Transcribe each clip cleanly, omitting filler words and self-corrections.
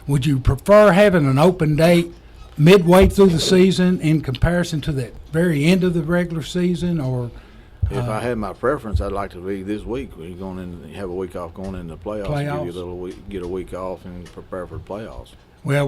Would you prefer having an open date midway through the season in comparison to the very end of the regular season, or if I had my preference, I'd like to be this week. We're going in, have a week off going into the playoffs. Give you a little week, get a week off and prepare for the playoffs. Well,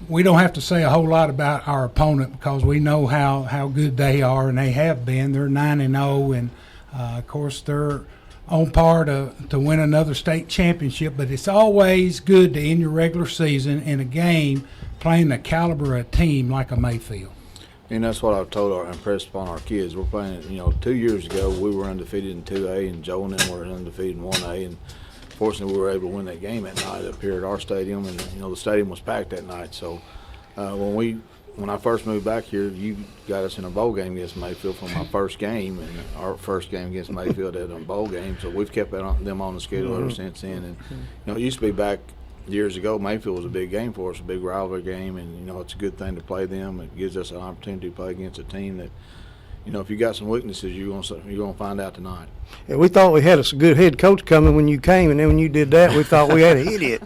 we don't have to say a whole lot about our opponent because we know how good they are, and they have been. They're 9-0, and of course they're on par to win another state championship. But it's always good to end your regular season in a game playing the caliber of a team like a Mayfield. And that's what I've told impressed upon our kids. We're playing, 2 years ago we were undefeated in 2A, and Joe and them were undefeated in 1A, and fortunately we were able to win that game that night up here at our stadium, and the stadium was packed that night. So when I first moved back here, you got us in a bowl game against Mayfield for my first game, and our first game against Mayfield at a bowl game. So we've kept them on the schedule ever since then. And it used to be back years ago, Mayfield was a big game for us, a big rivalry game, and it's a good thing to play them. It gives us an opportunity to play against a team that, if you got some weaknesses, you're gonna find out tonight. Yeah, we thought we had a good head coach coming when you came, and then when you did that, we thought we had an idiot.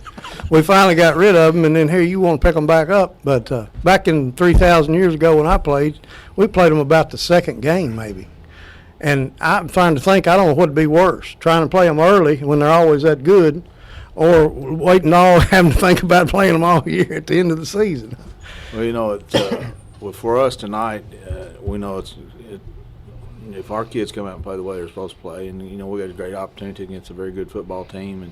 We finally got rid of him, and then here you want to pick them back up. But back in 3,000 years ago when I played, we played them about the second game maybe. And I'm trying to think, I don't know what would be worse, trying to play them early when they're always that good, or waiting having to think about playing them all year at the end of the season. Well, for us tonight, we know if our kids come out and play the way they're supposed to play, and we got a great opportunity against a very good football team, and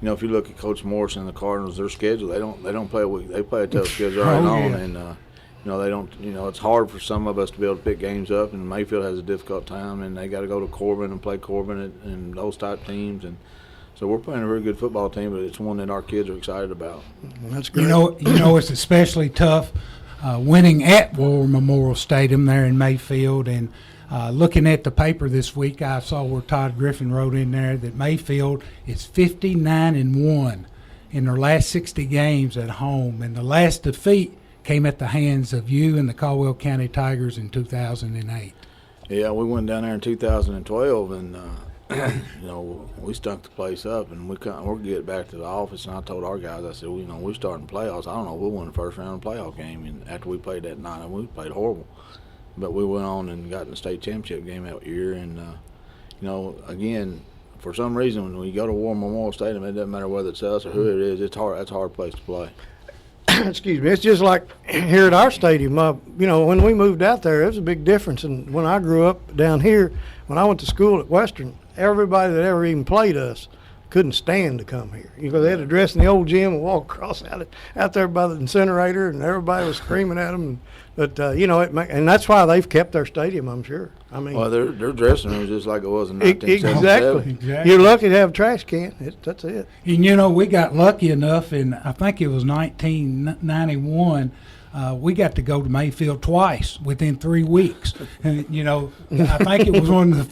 if you look at Coach Morrison and the Cardinals, their schedule, they don't play a week, they play a tough schedule right on, and they don't, it's hard for some of us to be able to pick games up, and Mayfield has a difficult time, and they got to go to Corbin and play Corbin and those type teams, and so we're playing a very good football team, but it's one that our kids are excited about. That's great. It's especially tough winning at War Memorial Stadium there in Mayfield. And looking at the paper this week, I saw where Todd Griffin wrote in there that Mayfield is 59-1 in their last 60 games at home, and the last defeat came at the hands of you and the Caldwell County Tigers in 2008. Yeah, we went down there in 2012, and we stunk the place up, and we'll get back to the office, and I told our guys, I said, we're starting playoffs. I don't know if we'll win the first round of the playoff game, and after we played that night, we played horrible. But we went on and got in the state championship game that year, and, again, for some reason, when you go to War Memorial Stadium, it doesn't matter whether it's us or who it is, it's hard. That's a hard place to play. Excuse me. It's just like here at our stadium. When we moved out there, it was a big difference. And when I grew up down here, when I went to school at Western, everybody that ever even played us couldn't stand to come here. They had to dress in the old gym and walk across out there by the incinerator, and everybody was screaming at them. But and that's why they've kept their stadium, I'm sure. Well, their dressing room is just like it was in 1977. Exactly. You're lucky to have a trash can. That's it. And we got lucky enough, and I think it was 1991. We got to go to Mayfield twice within 3 weeks. And, I think it was one of the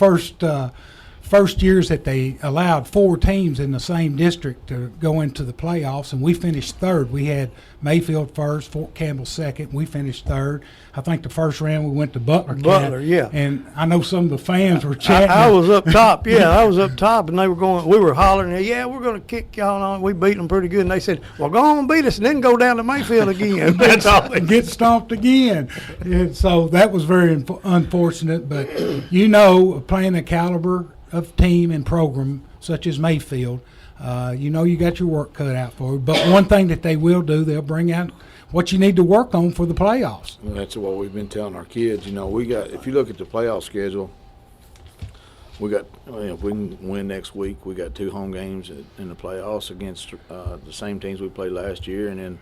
first years that they allowed 4 teams in the same district to go into the playoffs, and we finished third. We had Mayfield first, Fort Campbell second. We finished third. I think the first round we went to Butler, yeah. And I know some of the fans were chatting. I was up top, yeah. I was up top, and they were we were hollering, yeah, we're going to kick y'all on. We beat them pretty good, and they said, well, go on and beat us, and then go down to Mayfield again. That's all. And get stomped again. And so that was very unfortunate, but playing a caliber of team and program such as Mayfield, you got your work cut out for you. But one thing that they will do, they'll bring out what you need to work on for the playoffs. Well, that's what we've been telling our kids. If you look at the playoff schedule, we got, if we can win next week, we got 2 home games in the playoffs against the same teams we played last year, and then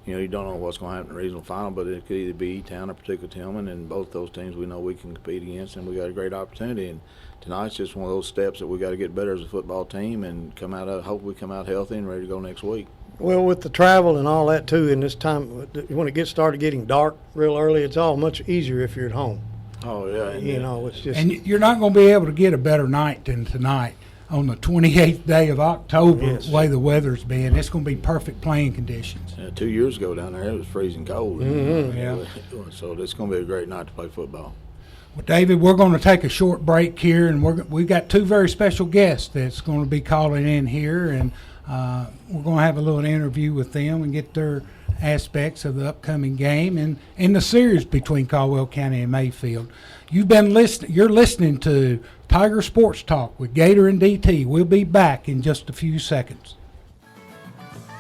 you don't know what's going to happen in the regional final, but it could either be E-Town or particular Tillman, and both those teams we know we can compete against, and we got a great opportunity. And tonight's just one of those steps that we got to get better as a football team and hope we come out healthy and ready to go next week. Well, with the travel and all that too, and this time when it started getting dark real early, it's all much easier if you're at home. Oh yeah, it's just. And you're not going to be able to get a better night than tonight on the 28th day of October. Yes. The way the weather's been, it's going to be perfect playing conditions. 2 years ago down there, it was freezing cold. Mm-hmm. Yeah. So it's going to be a great night to play football. Well, David, we're going to take a short break here, and we've got 2 very special guests that's going to be calling in here, and We're going to have a little interview with them and get their aspects of the upcoming game and in the series between Caldwell County and Mayfield. You're listening to Tiger Sports Talk with Gator and DT. We'll be back in just a few seconds.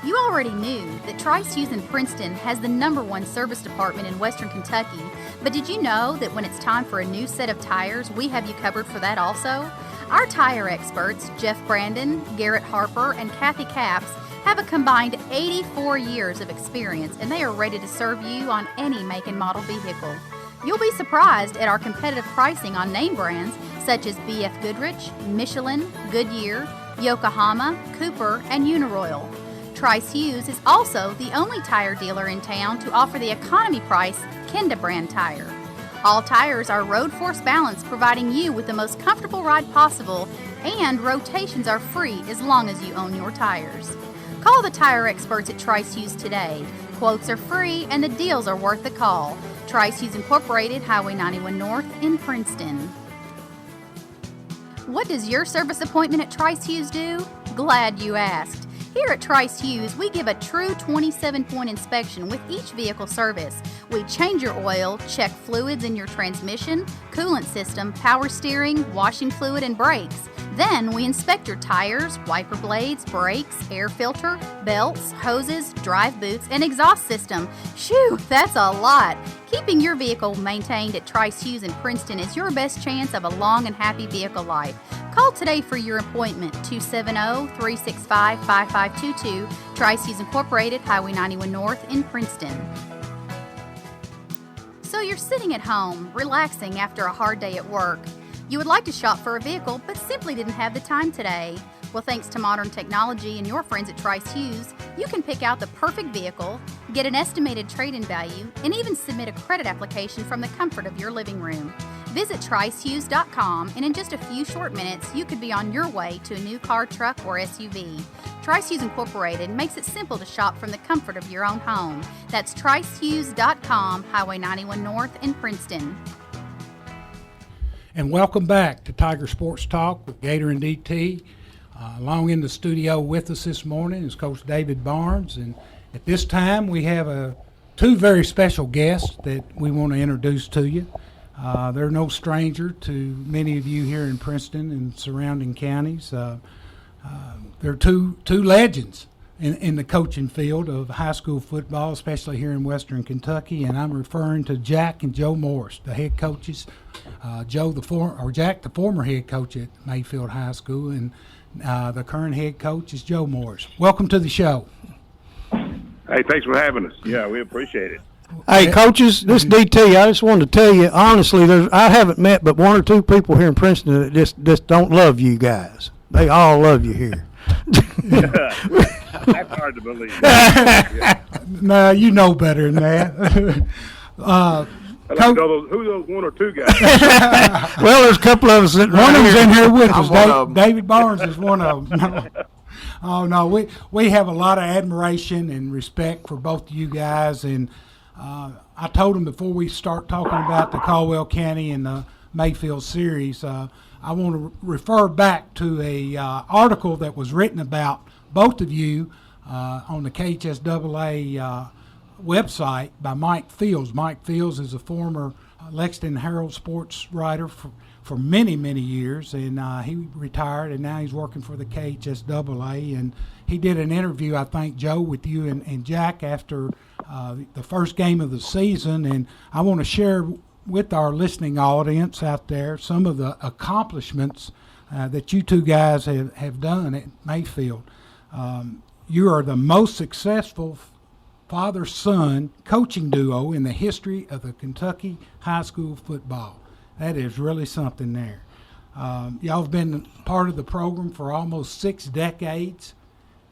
You already knew that Trice Hughes in Princeton has the #1 service department in Western Kentucky, but did you know that when it's time for a new set of tires, we have you covered for that also? Our tire experts, Jeff Brandon, Garrett Harper, and Kathy Capps, have a combined 84 years of experience, and they are ready to serve you on any make and model vehicle. You'll be surprised at our competitive pricing on name brands such as BF Goodrich, Michelin, Goodyear, Yokohama, Cooper, and Uniroyal. Trice Hughes is also the only tire dealer in town to offer the economy price Kenda brand tire. All tires are road force balanced, providing you with the most comfortable ride possible, and rotations are free as long as you own your tires. Call the tire experts at Trice Hughes today. Quotes are free and the deals are worth the call. Trice Hughes Incorporated, Highway 91 North in Princeton. What does your service appointment at Trice Hughes do? Glad you asked. Here at Trice Hughes, we give a true 27-point inspection with each vehicle service. We change your oil, check fluids in your transmission, coolant system, power steering, washing fluid, and brakes. Then we inspect your tires, wiper blades, brakes, air filter, belts, hoses, drive boots, and exhaust system. Shoo, that's a lot. Keeping your vehicle maintained at Trice Hughes in Princeton is your best chance of a long and happy vehicle life. Call today for your appointment, 270-365-5522, Trice Hughes Incorporated, Highway 91 North in Princeton. So you're sitting at home, relaxing after a hard day at work. You would like to shop for a vehicle, but simply didn't have the time today. Well, thanks to modern technology and your friends at Trice Hughes, you can pick out the perfect vehicle, get an estimated trade-in value, and even submit a credit application from the comfort of your living room. Visit TriceHughes.com, and in just a few short minutes, you could be on your way to a new car, truck, or SUV. Trice Hughes Incorporated makes it simple to shop from the comfort of your own home. That's TriceHughes.com, Highway 91 North in Princeton. And welcome back to Tiger Sports Talk with Gator and DT. Along in the studio with us this morning is Coach David Barnes. And at this time, we have two very special guests that we want to introduce to you. They're no stranger to many of you here in Princeton and surrounding counties. They're two legends in the coaching field of high school football, especially here in Western Kentucky. And I'm referring to Jack and Joe Morris, the head coaches. Jack, the former head coach at Mayfield High School, and the current head coach is Joe Morris. Welcome to the show. Hey, thanks for having us. Yeah, we appreciate it. Hey, coaches, this is DT. I just wanted to tell you, honestly, I haven't met but one or two people here in Princeton that just don't love you guys. They all love you here. That's hard to believe. Yeah. No, you know better than that. Who those one or two guys? Well, there's a couple of us. One of them's in here with I'm us. one of 'em. David Barnes is one of them. Oh, no, we have a lot of admiration and respect for both of you guys. And I told them before we start talking about the Caldwell County and the Mayfield series, I want to refer back to a article that was written about both of you on the KHSAA website by Mike Fields. Mike Fields is a former Lexington Herald sports writer for many, many years, and he retired, and now he's working for the KHSAA. And he did an interview, I think, Joe, with you and Jack after the first game of the season, and I want to share with our listening audience out there some of the accomplishments that you two guys have done at Mayfield. You are the most successful father-son coaching duo in the history of the Kentucky high school football. That is really something there. Y'all have been part of the program for almost 6 decades.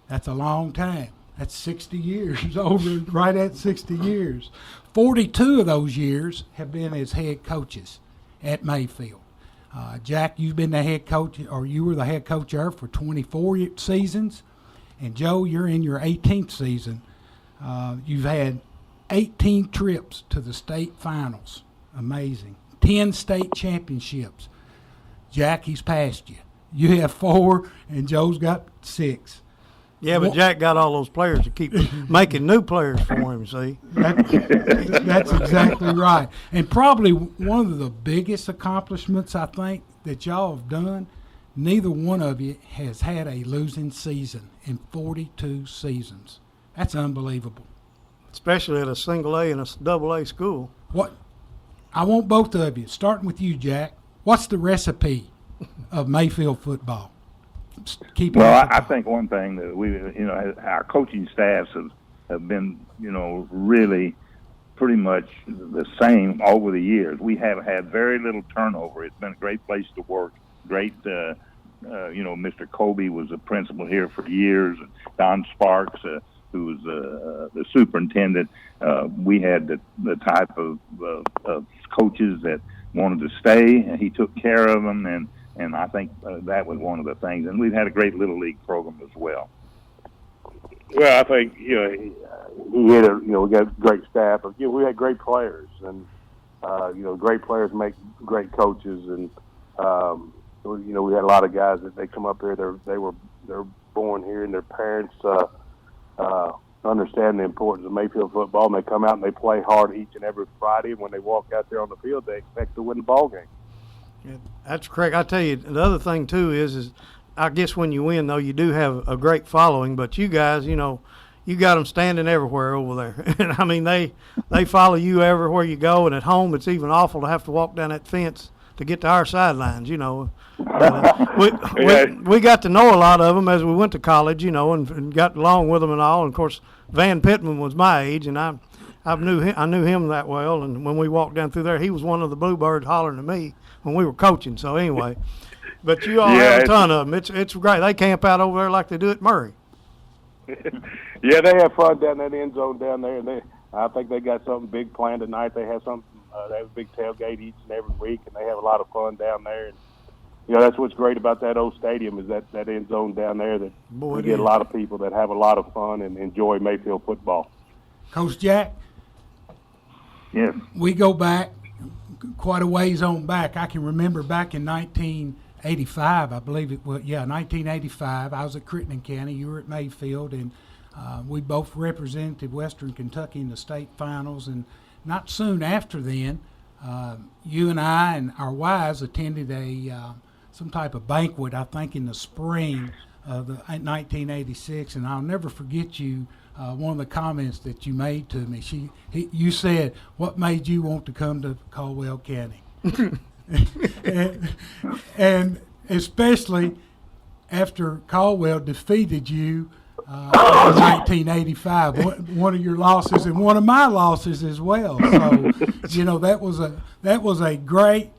That's a long time. That's 60 years, right at 60 years. 42 of those years have been as head coaches at Mayfield. Jack, you've been the head coach, or you were the head coach there for 24 seasons. And Joe, you're in your 18th season. You've had 18 trips to the state finals. Amazing. 10 state championships. Jack, he's passed you. You have 4, and Joe's got 6. Yeah, but Jack got all those players to keep making new players for him, see? That's exactly right. And probably one of the biggest accomplishments, I think, that y'all have done, neither one of you has had a losing season in 42 seasons. That's unbelievable. Especially at a single A and a double A school. What? I want both of you, starting with you, Jack. What's the recipe of Mayfield football? Well, I think one thing that our coaching staffs have been, really pretty much the same over the years. We have had very little turnover. It's been a great place to work. Great, Mr. Colby was a principal here for years. Don Sparks, who was the superintendent. We had the type of coaches that wanted to stay, and he took care of them, and I think that was one of the things. And we've had a great Little League program as well. Well, I think, we got great staff. But, we had great players. And, great players make great coaches. And, we had a lot of guys that they come up here. They're born here, and their parents understand the importance of Mayfield football. And they come out and they play hard each and every Friday. And when they walk out there on the field, they expect to win the ball game. Yeah, that's correct. I tell you, the other thing too is I guess when you win though, you do have a great following. But you guys, you got them standing everywhere over there, and I mean they follow you everywhere you go. And at home, it's even awful to have to walk down that fence to get to our sidelines. We got to know a lot of them as we went to college, and got along with them and all. And of course, Van Pittman was my age, and I knew him that well. And when we walked down through there, he was one of the Bluebirds hollering at me when we were coaching. So anyway, but you all have a ton of them. It's great. They camp out over there like they do at Murray. Yeah, they have fun down that end zone down there, and I think they got something big planned tonight. They have something. They have a big tailgate each and every week, and they have a lot of fun down there. And that's what's great about that old stadium is that end zone down there. That we get a lot of people that have a lot of fun and enjoy Mayfield football. Coach Jack. Yes. We go back quite a ways on back. I can remember back in 1985, I believe it was, 1985. I was at Crittenden County. You were at Mayfield, and we both represented Western Kentucky in the state finals. And not soon after then, you and I and our wives attended some type of banquet, I think in the spring of 1986. And I'll never forget you. One of the comments that you made to me, you said, "What made you want to come to Caldwell County?" and especially after Caldwell defeated you in 1985, one of your losses and one of my losses as well. So, that was a great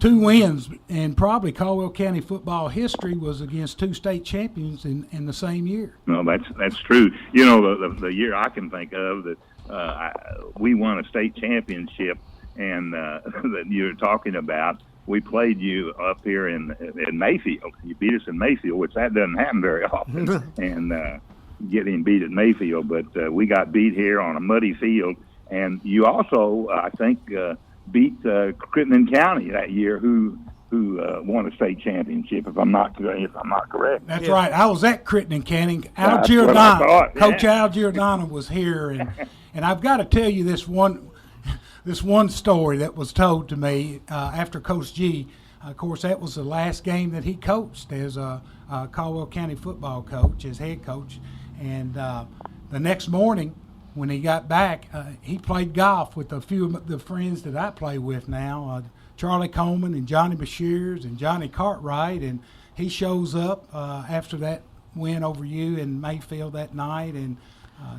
2 wins, and probably Caldwell County football history was against 2 state champions in the same year. No, that's true. The year I can think of that we won a state championship, and that you're talking about, we played you up here in Mayfield. You beat us in Mayfield, which that doesn't happen very often, and getting beat at Mayfield. But we got beat here on a muddy field, and you also, I think, beat Crittenden County that year, who won a state championship. If I'm not correct. That's right. I was at Crittenden County. Al Giordano, Coach Al Giordano was here, and I've got to tell you this one story that was told to me after Coach G. Of course, that was the last game that he coached as a Caldwell County football coach, as head coach. And the next morning, when he got back, he played golf with a few of the friends that I play with now, Charlie Coleman and Johnny Bashirs and Johnny Cartwright. And he shows up after that win over you in Mayfield that night. And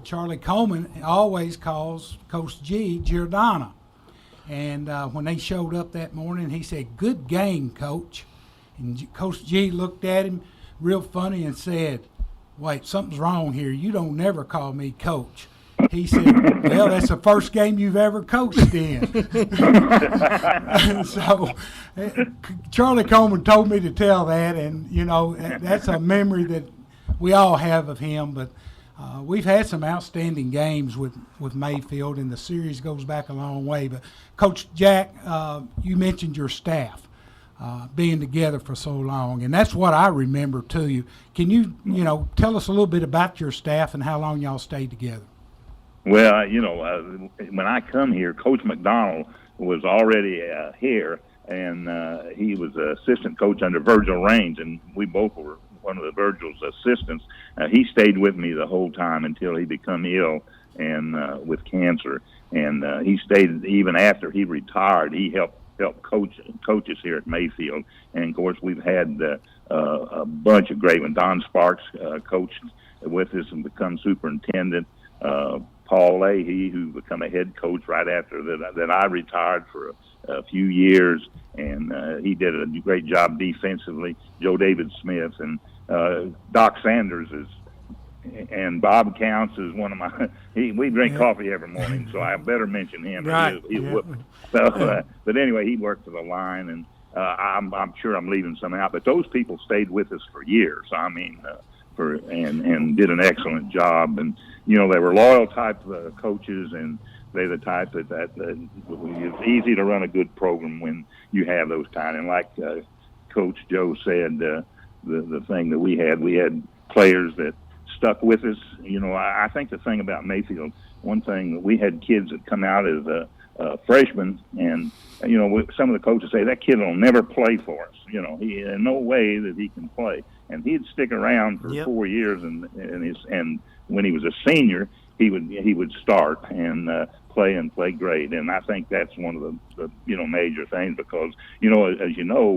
Charlie Coleman always calls Coach G Giordano. And when they showed up that morning, he said, "Good game, Coach." And Coach G looked at him real funny and said, "Wait, something's wrong here. You don't never call me Coach." He said, "Well, that's the first game you've ever coached in." So Charlie Coleman told me to tell that, and, that's a memory that we all have of him. But we've had some outstanding games with Mayfield, and the series goes back a long way. But, Coach Jack, you mentioned your staff. being together for so long. And that's what I remember to you. Can you, tell us a little bit about your staff and how long y'all stayed together? Well, when I come here, Coach McDonald was already here, and he was an assistant coach under Virgil Raines, and we both were one of the Virgil's assistants. He stayed with me the whole time until he became ill and with cancer, and he stayed even after he retired. He helped coaches here at Mayfield, and of course we've had a bunch of great ones. Don Sparks coached with us and become superintendent. Paul Leahy, who became a head coach right after that I retired for a few years, and he did a great job defensively. Joe David Smith and Doc Sanders and Bob Counts is one of my. We drink coffee every morning, so I better mention him. Right. He'll whip me. So, but anyway, he worked for the line, and I'm sure I'm leaving some out. But those people stayed with us for years. I mean, and did an excellent job. And they were loyal type coaches, and they're the type that it's easy to run a good program when you have those kind. And like Coach Joe said, the thing that we had players that stuck with us. I think the thing about Mayfield, one thing that we had kids that come out as freshmen, and some of the coaches say that kid will never play for us. He in no way that he can play, and he'd stick around for 4 years, and when he was a senior, he would start and play great. And I think that's one of the major things, because as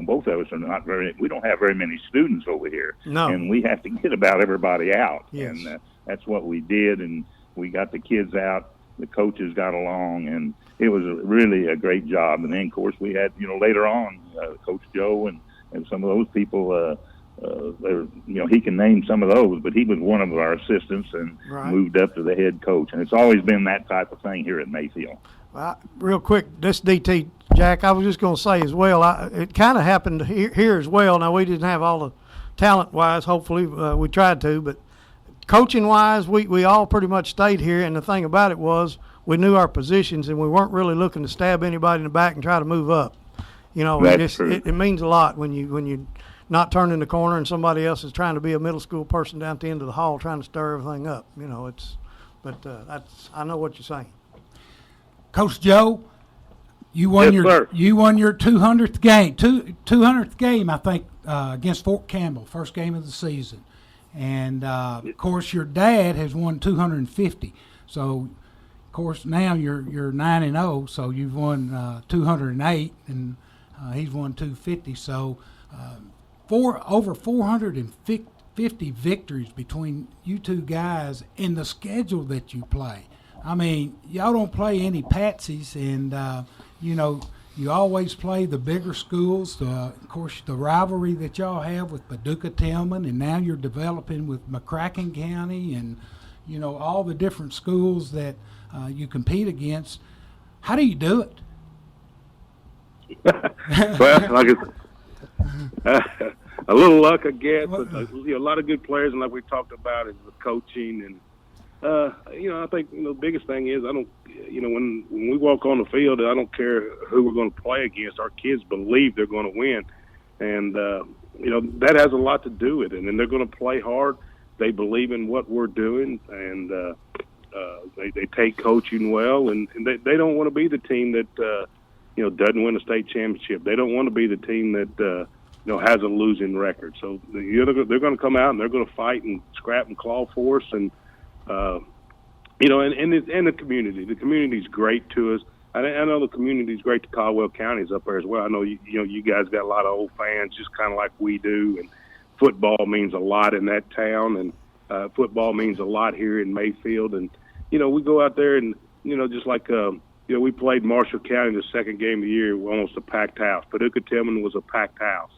both of us are we don't have very many students over here. No. And we have to get about everybody out. Yes. And that's what we did, and we got the kids out, the coaches got along, and it was really a great job. And then of course we had later on Coach Joe and some of those people, he can name some of those, but he was one of our assistants and moved up to the head coach. And it's always been that type of thing here at Mayfield. Well, real quick, this DT, Jack, I was just going to say as well, it kind of happened here as well. Now, we didn't have all the talent-wise. Hopefully, we tried to. But coaching-wise, we all pretty much stayed here. And the thing about it was we knew our positions, and we weren't really looking to stab anybody in the back and try to move up. It means a lot when you not turning the corner and somebody else is trying to be a middle school person down at the end of the hall trying to stir everything up. I know what you're saying. Coach Joe, you won your 200th game, 200th game, I think, against Fort Campbell, first game of the season, and of course your dad has won 250. So, of course, now you're 9-0, so you've won 208, and he's won 250. So. Over 450 victories between you two guys in the schedule that you play. I mean, y'all don't play any patsies, and you always play the bigger schools. Of course, the rivalry that y'all have with Paducah Tillman, and now you're developing with McCracken County, and all the different schools that you compete against. How do you do it? Well, like a little luck, I guess, but a lot of good players, and like we talked about, is the coaching, and I think the biggest thing is when we walk on the field, I don't care who we're going to play against. Our kids believe they're going to win, and that has a lot to do with it. And then they're going to play hard. They believe in what we're doing, and they take coaching well, and they don't want to be the team that doesn't win a state championship. They don't want to be the team that has a losing record. So they're going to come out and they're going to fight and scrap and claw for us, and and the community. The community's great to us. I know the community's great to Caldwell County's up there as well. I know you guys got a lot of old fans, just kind of like we do, and football means a lot in that town, and football means a lot here in Mayfield. And we go out there and just like we played Marshall County the second game of the year, almost a packed house. Paducah Tillman was a packed house.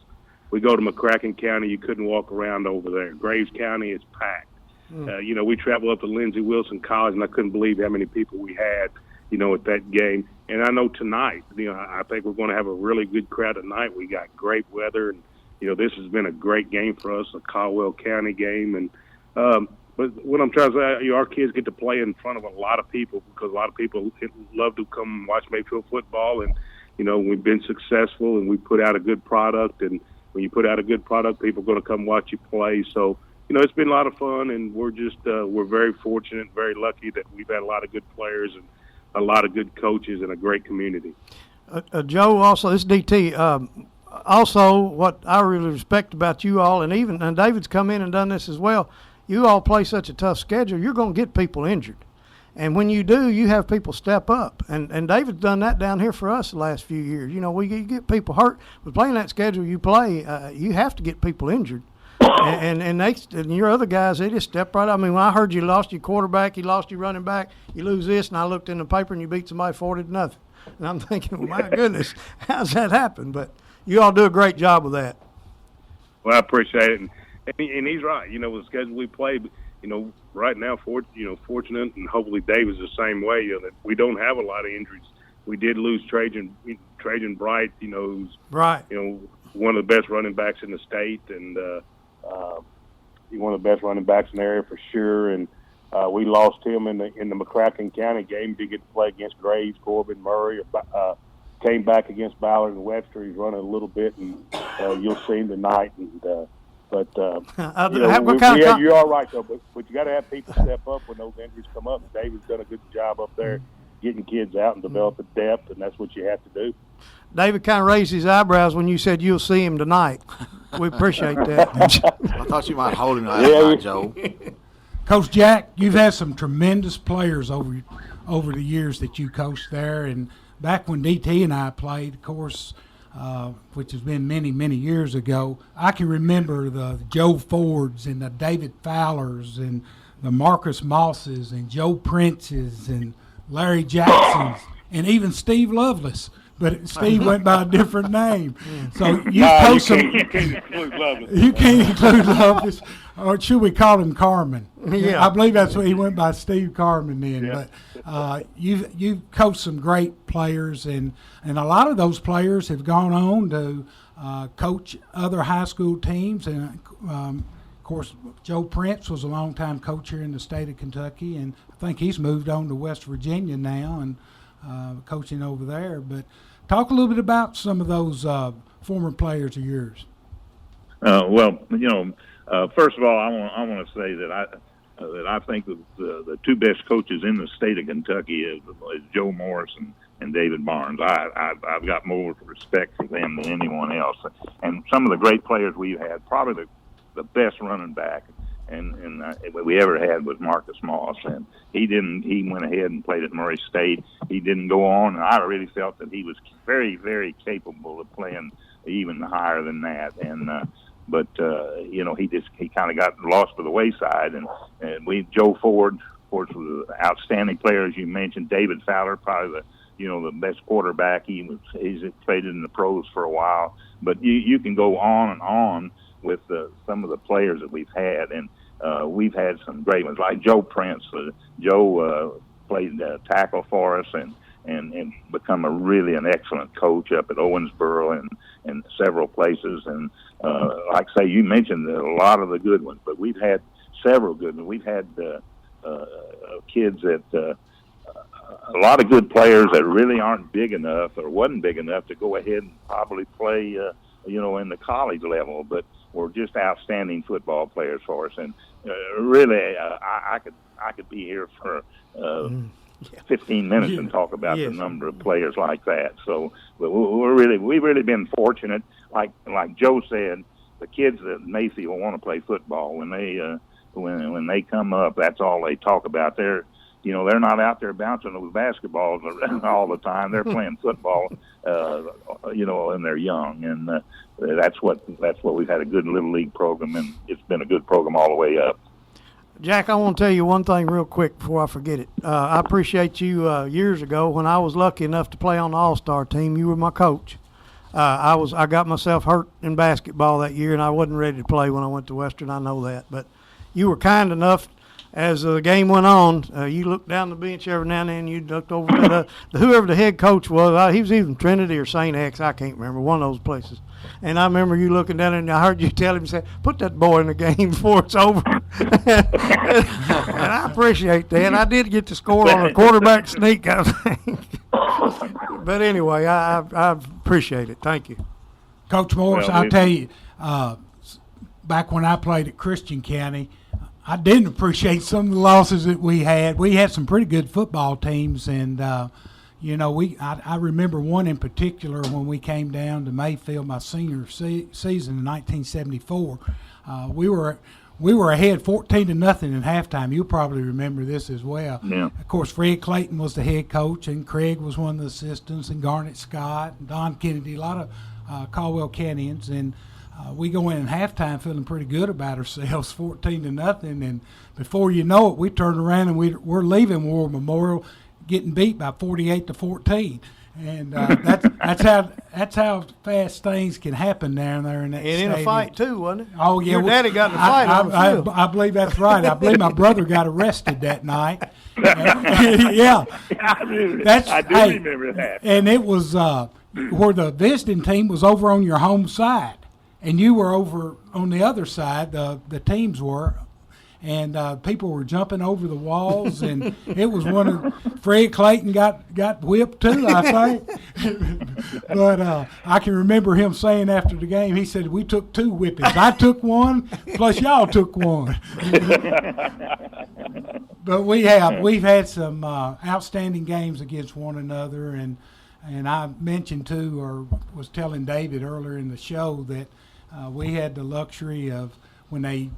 We go to McCracken County, you couldn't walk around over there. Graves County is packed. We travel up to Lindsey Wilson College, and I couldn't believe how many people we had, at that game. And I know tonight, I think we're going to have a really good crowd tonight. We got great weather, and, this has been a great game for us, a Caldwell County game. And but what I'm trying to say, our kids get to play in front of a lot of people, because a lot of people love to come and watch Mayfield football. And, we've been successful and we put out a good product. And when you put out a good product, people are going to come watch you play. So, it's been a lot of fun, and we're very fortunate, very lucky that we've had a lot of good players and a lot of good coaches and a great community. Joe, also, this DT, also what I really respect about you all, and David's come in and done this as well, you all play such a tough schedule, you're going to get people injured. And when you do, you have people step up. And David's done that down here for us the last few years. We get people hurt. With playing that schedule you play, you have to get people injured. And your other guys, they just step right up. I mean, when I heard you lost your quarterback, you lost your running back, you lose this, and I looked in the paper and you beat somebody 40-0. And I'm thinking, well, my goodness, how's that happen? But you all do a great job with that. Well, I appreciate it. And he's right. The schedule we play, right now, fortunate, and hopefully Dave is the same way, that we don't have a lot of injuries. We did lose Trajan Bright, who's right. One of the best running backs in the state, and one of the best running backs in the area for sure. And we lost him in the McCracken County game. Did get to play against Graves, Corbin, Murray. Came back against Ballard and Webster. He's running a little bit, and you'll see him tonight. And you're all right though. But you got to have people step up when those injuries come up. David's done a good job up there getting kids out and developing depth, and that's what you have to do. David kind of raised his eyebrows when you said you'll see him tonight. We appreciate that. I thought you might hold him tonight, Joe. Coach Jack, you've had some tremendous players over the years that you coached there, and back when DT and I played, of course, which has been many, many years ago, I can remember the Joe Fords and the David Fowlers and the Marcus Mosses and Joe Princes and Larry Jacksons and even Steve Lovelace. But Steve went by a different name. So you can't include Lovelace. You can't include Lovelace. Or should we call him Carmen? Yeah. I believe that's what he went by, Steve Carmen then. Yeah. But you've coached some great players, and a lot of those players have gone on to coach other high school teams. And, of course, Joe Prince was a longtime coach here in the state of Kentucky, and I think he's moved on to West Virginia now and coaching over there. But talk a little bit about some of those former players of yours. First of all, I want to say that I think the two best coaches in the state of Kentucky is Joe Morris and David Barnes. I've got more respect for them than anyone else. And some of the great players we've had, probably the best running back and we ever had was Marcus Moss, and he went ahead and played at Murray State. He didn't go on, and I really felt that he was very, very capable of playing even higher than that. And but he kind of got lost to the wayside. And Joe Ford, of course, was an outstanding player, as you mentioned. David Fowler, probably the best quarterback. He's played in the pros for a while. But you can go on and on with some of the players that we've had, and we've had some great ones like Joe Prince. Joe played tackle for us and become an excellent coach up at Owensboro and several places. And like I say, you mentioned a lot of the good ones, but we've had several good ones. We've had kids that a lot of good players that really aren't big enough or wasn't big enough to go ahead and probably play in the college level, but were just outstanding football players for us. And really, I could be here for 15 minutes and talk about the number of players like that. So we've really been fortunate. Like Joe said, the kids at Mayfield want to play football. When they come up, that's all they talk about. They're not out there bouncing those basketballs around all the time. They're playing football, and they're young, and that's what we've had a good little league program, and it's been a good program all the way up. Jack, I want to tell you one thing real quick before I forget it. I appreciate you years ago when I was lucky enough to play on the All-Star team. You were my coach. I got myself hurt in basketball that year, and I wasn't ready to play when I went to Western. I know that, but you were kind enough. As the game went on, you looked down the bench every now and then. You looked over to whoever the head coach was. He was even Trinity or St. X. I can't remember, one of those places. And I remember you looking down and I heard you tell him, say, "Put that boy in the game before it's over." And I appreciate that. I did get to score on a quarterback sneak, I think. But anyway, I appreciate it. Thank you. Coach Morris, Well, I'll tell you, back when I played at Christian County, I didn't appreciate some of the losses that we had. We had some pretty good football teams, and I remember one in particular when we came down to Mayfield my senior season in 1974. We were ahead 14-0 in halftime. You'll probably remember this as well. Yeah. Of course, Fred Clayton was the head coach, and Craig was one of the assistants, and Garnett Scott, and Don Kennedy, a lot of Caldwell Canyons, and we go in at halftime feeling pretty good about ourselves, 14-0, and before you know it, we turn around and we're leaving War Memorial, getting beat by 48-14, and that's how fast things can happen down there in that stadium. And in a fight too, wasn't it? Oh yeah, Your daddy got in a fight on the field. I believe that's right. I believe my brother got arrested that night. Yeah, I do remember that. and it was where the visiting team was over on your home side, and you were over on the other side. The teams were, and people were jumping over the walls, and it was one of Fred Clayton got whipped too, I think. But I can remember him saying after the game, he said, "We took 2 whippings. I took one, plus y'all took one." But we've had some outstanding games against one another, and I mentioned too, or was telling David earlier in the show that we had the luxury of when they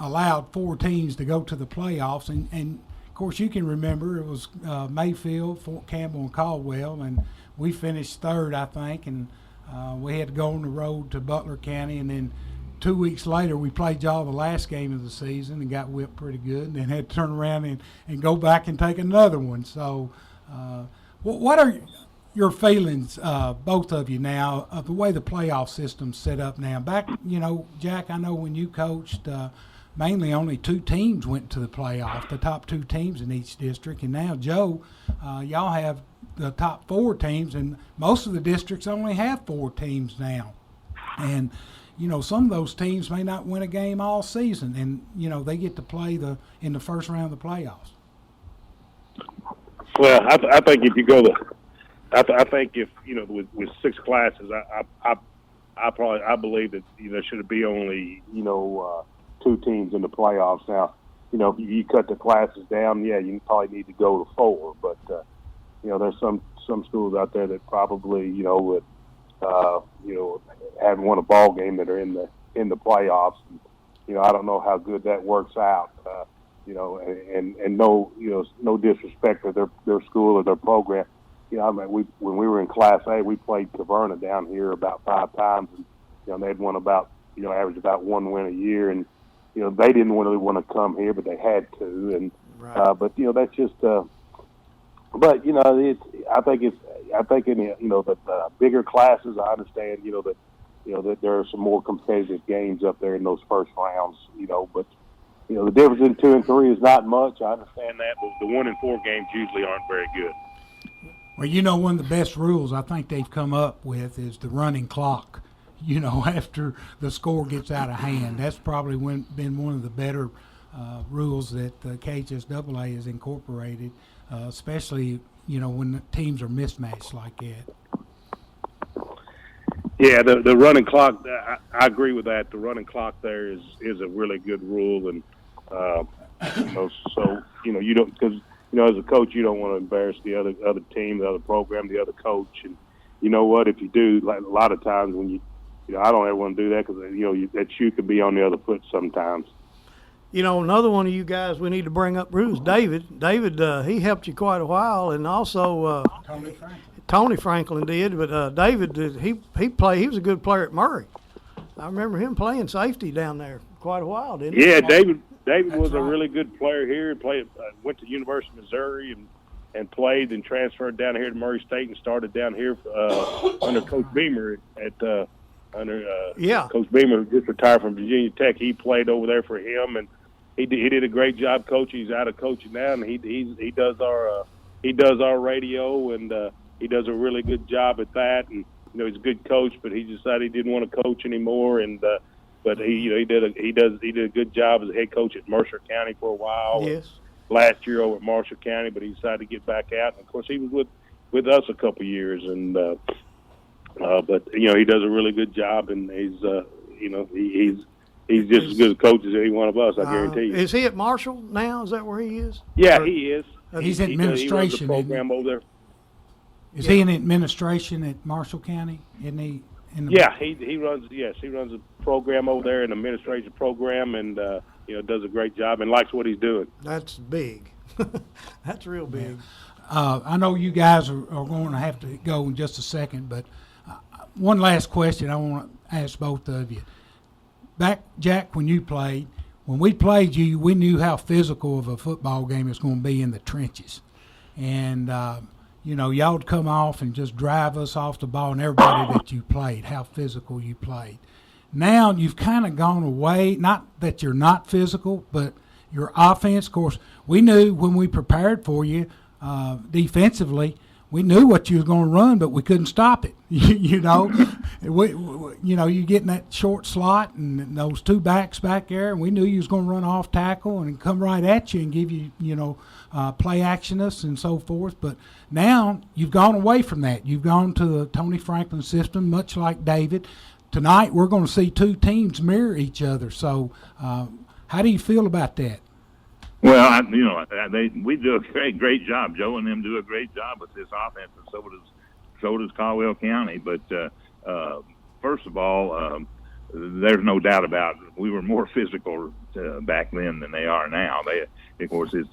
allowed 4 teams to go to the playoffs, and of course you can remember it was Mayfield, Fort Campbell, and Caldwell, and we finished 3rd, I think, and we had to go on the road to Butler County, and then 2 weeks later we played y'all the last game of the season and got whipped pretty good, and then had to turn around and go back and take another one. So what are your feelings, both of you now, of the way the playoff system's set up now? Back, Jack, I know when you coached, mainly only 2 teams went to the playoff, the top 2 teams in each district. And now, Joe, y'all have the top 4 teams, and most of the districts only have 4 teams now. And, some of those teams may not win a game all season, and, they get to play in the first round of the playoffs. Well, I think if you go I think if, with 6 classes, I believe that, there should be only, 2 teams in the playoffs. Now, if you cut the classes down, yeah, you probably need to go to 4. But, there's some schools out there that probably, would, haven't won a ball game that are in the playoffs. And, I don't know how good that works out. And no disrespect to their school or their program. When we were in Class A, we played Caverna down here about 5 times, and they'd won about, average about 1 win a year, and they didn't really want to come here, but they had to, and right. But that's just. But I think in the bigger classes, I understand that there are some more competitive games up there in those first rounds, but. The difference in 2 and 3 is not much. I understand that, but the 1 and 4 games usually aren't very good. Well, one of the best rules I think they've come up with is the running clock. After the score gets out of hand, that's probably been one of the better rules that the KHSAA has incorporated, especially when the teams are mismatched like that. Yeah, the running clock. I agree with that. The running clock there is a really good rule, and so you don't, because as a coach you don't want to embarrass the other team, the other program, the other coach, and you know what? If you do, like a lot of times when I don't ever want to do that because that shoe could be on the other foot sometimes. Another one of you guys we need to bring up, Bruce, David. David, he helped you quite a while, and also Tony Franklin did. But David, he played. He was a good player at Murray. I remember him playing safety down there quite a while, didn't he? Yeah, David was a really good player here. Played, went to University of Missouri and played, and transferred down here to Murray State and started down here under Coach Beamer Coach Beamer, who just retired from Virginia Tech. He played over there for him, and he did a great job coaching. He's out of coaching now, and he does our radio, and he does a really good job at that. And he's a good coach, but he decided he didn't want to coach anymore. And but he did a good job as a head coach at Mercer County for a while. Yes. Last year over at Marshall County, but he decided to get back out. And of course, he was with us a couple years, and but you know, he does a really good job, and he's you know, he's just as good a coach as any one of us, I guarantee you. Is he at Marshall now? Is that where he is? Yeah, he is. He's in administration. He runs the program over there. Is he in administration at Marshall County? Isn't he? Yeah, he runs. Yes, he runs a program over there, an administration program, and you know, does a great job and likes what he's doing. That's big. That's real big. I know you guys are going to have to go in just a second, but one last question I want to ask both of you. Back, Jack, when we played you, we knew how physical of a football game it's going to be in the trenches. And, you know, y'all would come off and just drive us off the ball, and everybody that you played, how physical you played. Now you've kind of gone away, not that you're not physical, but your offense, of course, we knew when we prepared for you defensively, we knew what you was going to run, but we couldn't stop it. You know, you get in that short slot and those two backs back there, and we knew you was going to run off tackle and come right at you and give you, play actionness and so forth. But now you've gone away from that. You've gone to the Tony Franklin system, much like David. Tonight we're going to see two teams mirror each other. So how do you feel about that? Well, we do a great job. Joe and them do a great job with this offense, and so does Caldwell County. But first of all, there's no doubt about it. We were more physical back then than they are now. Of course, it's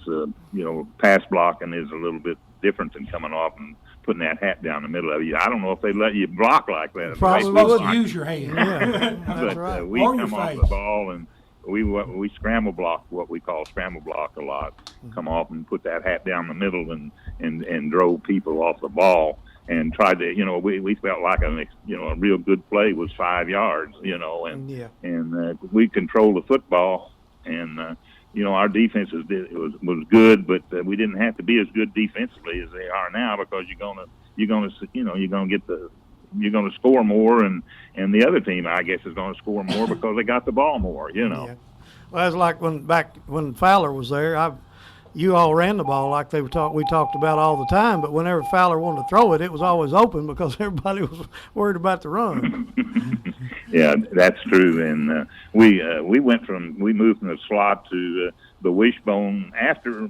pass blocking is a little bit different than coming off and putting that hat down the middle of you. I don't know if they let you block like that. Probably would use your hand. Yeah, but right. we come off the ball and we scramble block, what we call scramble block a lot. Come off and put that hat down the middle and drove people off the ball and tried to, we felt like a real good play was 5 yards, and we controlled the football, and our defense was good, but we didn't have to be as good defensively as they are now, because you're gonna score more, and the other team, I guess, is going to score more because they got the ball more, Yeah. Well, it's like when Fowler was there, you all ran the ball like we talked about all the time, but whenever Fowler wanted to throw it, it was always open because everybody was worried about the run. Yeah, that's true. And we moved from the slot to the wishbone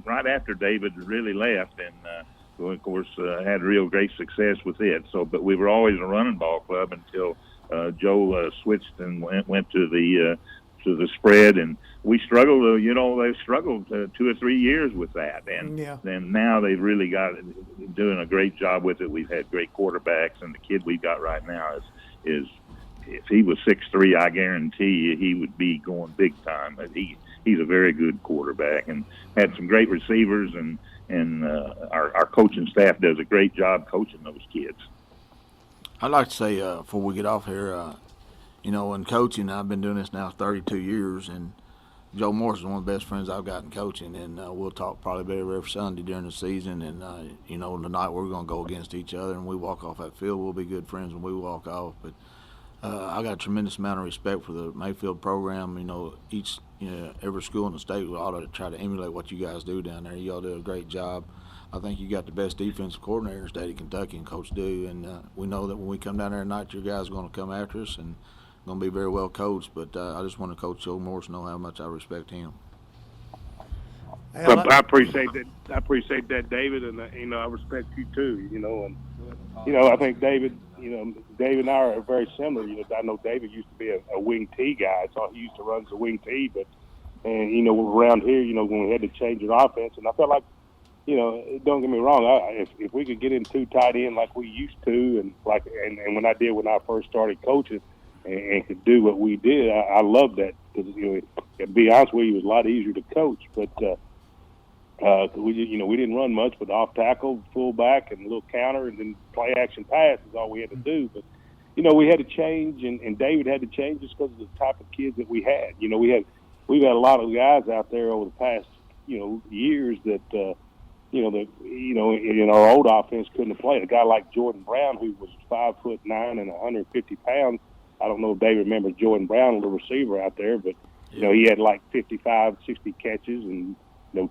right after David really left, and of course had real great success with it. So, but we were always a running ball club until Joe switched and went to the spread, and we struggled. They struggled 2 or 3 years with that, and then now they've really got doing a great job with it. We've had great quarterbacks, and the kid we've got right now is if he was 6'3", I guarantee you he would be going big time. He's a very good quarterback, and had some great receivers, and our coaching staff does a great job coaching those kids. I'd like to say before we get off here, in coaching, I've been doing this now 32 years, and Joe Morris is one of the best friends I've got in coaching, and we'll talk probably every Sunday during the season, and, tonight we're going to go against each other, and we walk off that field. We'll be good friends when we walk off, but I got a tremendous amount of respect for the Mayfield program. Every school in the state ought to try to emulate what you guys do down there. You all do a great job. I think you got the best defensive coordinator in the state of Kentucky, and Coach do, and we know that when we come down there tonight, your guys are going to come after us, and going to be very well coached, but I just want to Coach Joe Morris know how much I respect him. I appreciate that. I appreciate that, David, and I respect you too. I think David. David and I are very similar. I know David used to be a wing T guy, so he used to run the wing T. And around here, when we had to change an offense, and I felt like, don't get me wrong, if we could get in two tight end like we used to, and when I first started coaching, and could do what we did, I loved that, because to be honest with you, it was a lot easier to coach. But we didn't run much, but off tackle, fullback, and a little counter, and then play action pass is all we had to do. But we had to change, and David had to change just because of the type of kids that we had. We've had a lot of guys out there over the past years that in our old offense couldn't have played. A guy like Jordan Brown, who was 5'9" and 150 pounds. I don't know if Dave remembers Jordan Brown, the receiver out there, but he had like 55, 60 catches and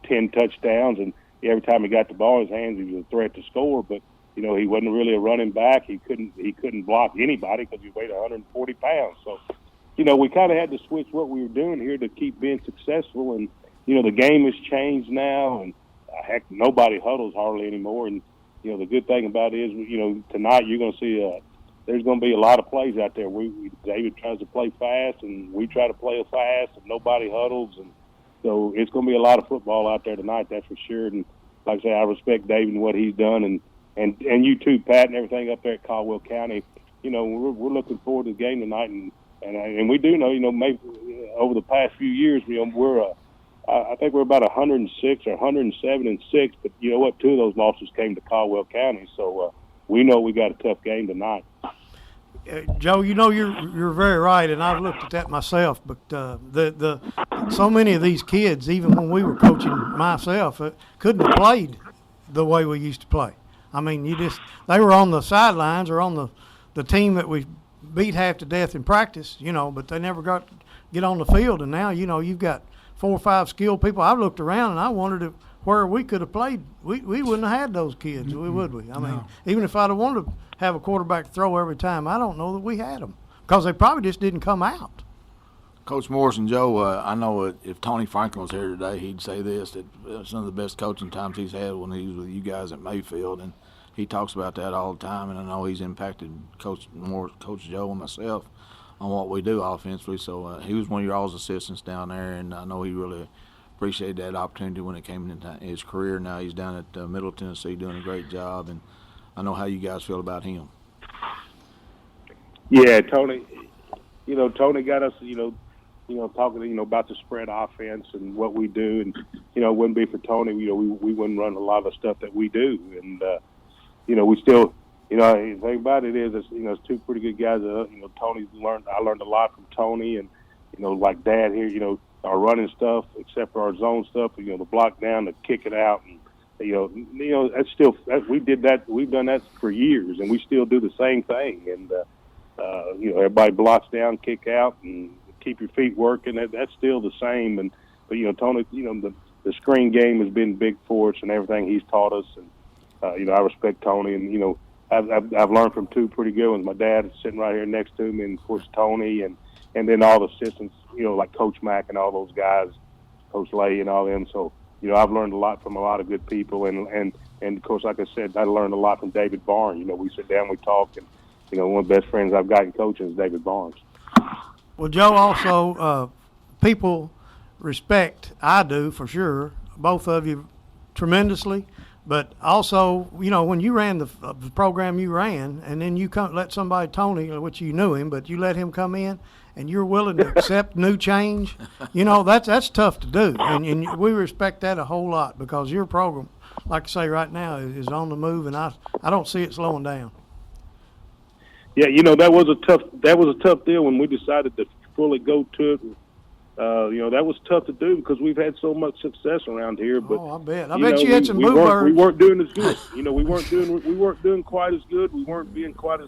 10 touchdowns, and every time he got the ball in his hands, he was a threat to score. But You know, he wasn't really a running back. He couldn't block anybody because he weighed 140 pounds. So, you know, we kind of had to switch what we were doing here to keep being successful. And, you know, the game has changed now, and heck, nobody huddles hardly anymore. And, you know, the good thing about it is, you know, tonight you're going to see there's going to be a lot of plays out there. David tries to play fast, and we try to play fast, and nobody huddles. And so it's going to be a lot of football out there tonight, that's for sure. And like I say, I respect David and what he's done, and you too, Pat, and everything up there at Caldwell County. You know, we're looking forward to the game tonight, and we do know, you know, maybe over the past few years, you know, I think we're about 106 or 107-6, but you know what? 2 of those losses came to Caldwell County, so we know we got a tough game tonight. Joe, you know you're very right, and I've looked at that myself. But the so many of these kids, even when we were coaching myself, couldn't have played the way we used to play. I mean, they were on the sidelines or on the team that we beat half to death in practice, you know, but they never got to get on the field. And now, you know, you've got 4 or 5 skilled people. I've looked around and I wondered where we could have played. We wouldn't have had those kids, would we? I mean, even if I'd have wanted to have a quarterback throw every time, I don't know that we had them because they probably just didn't come out. Coach Morris and Joe, I know if Tony Franklin was here today, he'd say this, that some of the best coaching times he's had when he was with you guys at Mayfield, and he talks about that all the time, and I know he's impacted Coach Morris, Coach Joe, and myself on what we do offensively. So he was one of your all's assistants down there, and I know he really appreciated that opportunity when it came into his career. Now he's down at Middle Tennessee doing a great job, and I know how you guys feel about him. Yeah, Tony. You know, Tony got us. You know, talking, you know, about the spread offense and what we do, and you know, it wouldn't be for Tony, you know, we wouldn't run a lot of the stuff that we do, and you know, we still, you know, the thing about it is, you know, it's 2 pretty good guys. You know, I learned a lot from Tony, and you know, like Dad here, you know, our running stuff, except for our zone stuff, you know, the block down, the kick it out, and you know, that's still we did that. We've done that for years, and we still do the same thing. And you know, everybody blocks down, kick out, and keep your feet working. That's still the same. But you know, Tony, you know, the screen game has been big for us, and everything he's taught us. And you know, I respect Tony, and you know, I've learned from 2 pretty good ones. My dad is sitting right here next to me, and of course Tony, and then all the assistants, you know, like Coach Mack and all those guys, Coach Lay and all them. So, you know, I've learned a lot from a lot of good people, and of course, like I said, I learned a lot from David Barnes. You know, we sit down, we talk, and you know, one of the best friends I've got in coaching is David Barnes. Well, Joe, also people respect, I do for sure, both of you tremendously. But also, you know, when you ran the program you ran, and then you let somebody, Tony, which you knew him, but you let him come in, and you're willing to accept new change, you know, that's tough to do. And we respect that a whole lot because your program, like I say right now, is on the move, and I don't see it slowing down. Yeah, you know, that was a tough deal when we decided to fully go to it. You know, that was tough to do because we've had so much success around here. But I bet you had some bluebirds. We weren't doing as good. You know, we weren't doing quite as good. We weren't being quite as,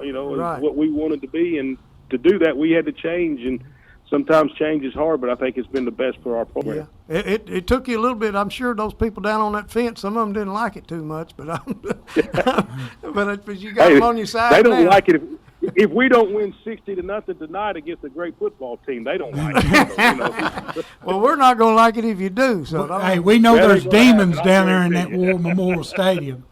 you know, right, as what we wanted to be. And to do that, we had to change. And sometimes change is hard, but I think it's been the best for our program. Yeah, it took you a little bit. I'm sure those people down on that fence, some of them didn't like it too much, but but you got them on your side. They don't now. like it if we don't win 60-0 tonight against a great football team. They don't like it. You know. Well, we're not going to like it if you do. So hey, we know there's demons down there in that War Memorial Stadium.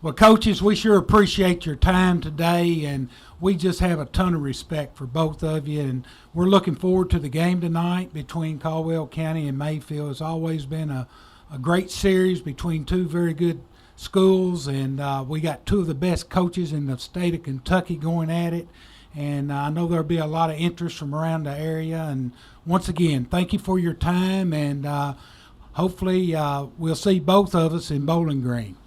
Well, coaches, we sure appreciate your time today, and we just have a ton of respect for both of you, and we're looking forward to the game tonight between Caldwell County and Mayfield. It's always been a great series between 2 very good schools, and we got 2 of the best coaches in the state of Kentucky going at it, and I know there'll be a lot of interest from around the area. And once again, thank you for your time, and hopefully we'll see both of us in Bowling Green.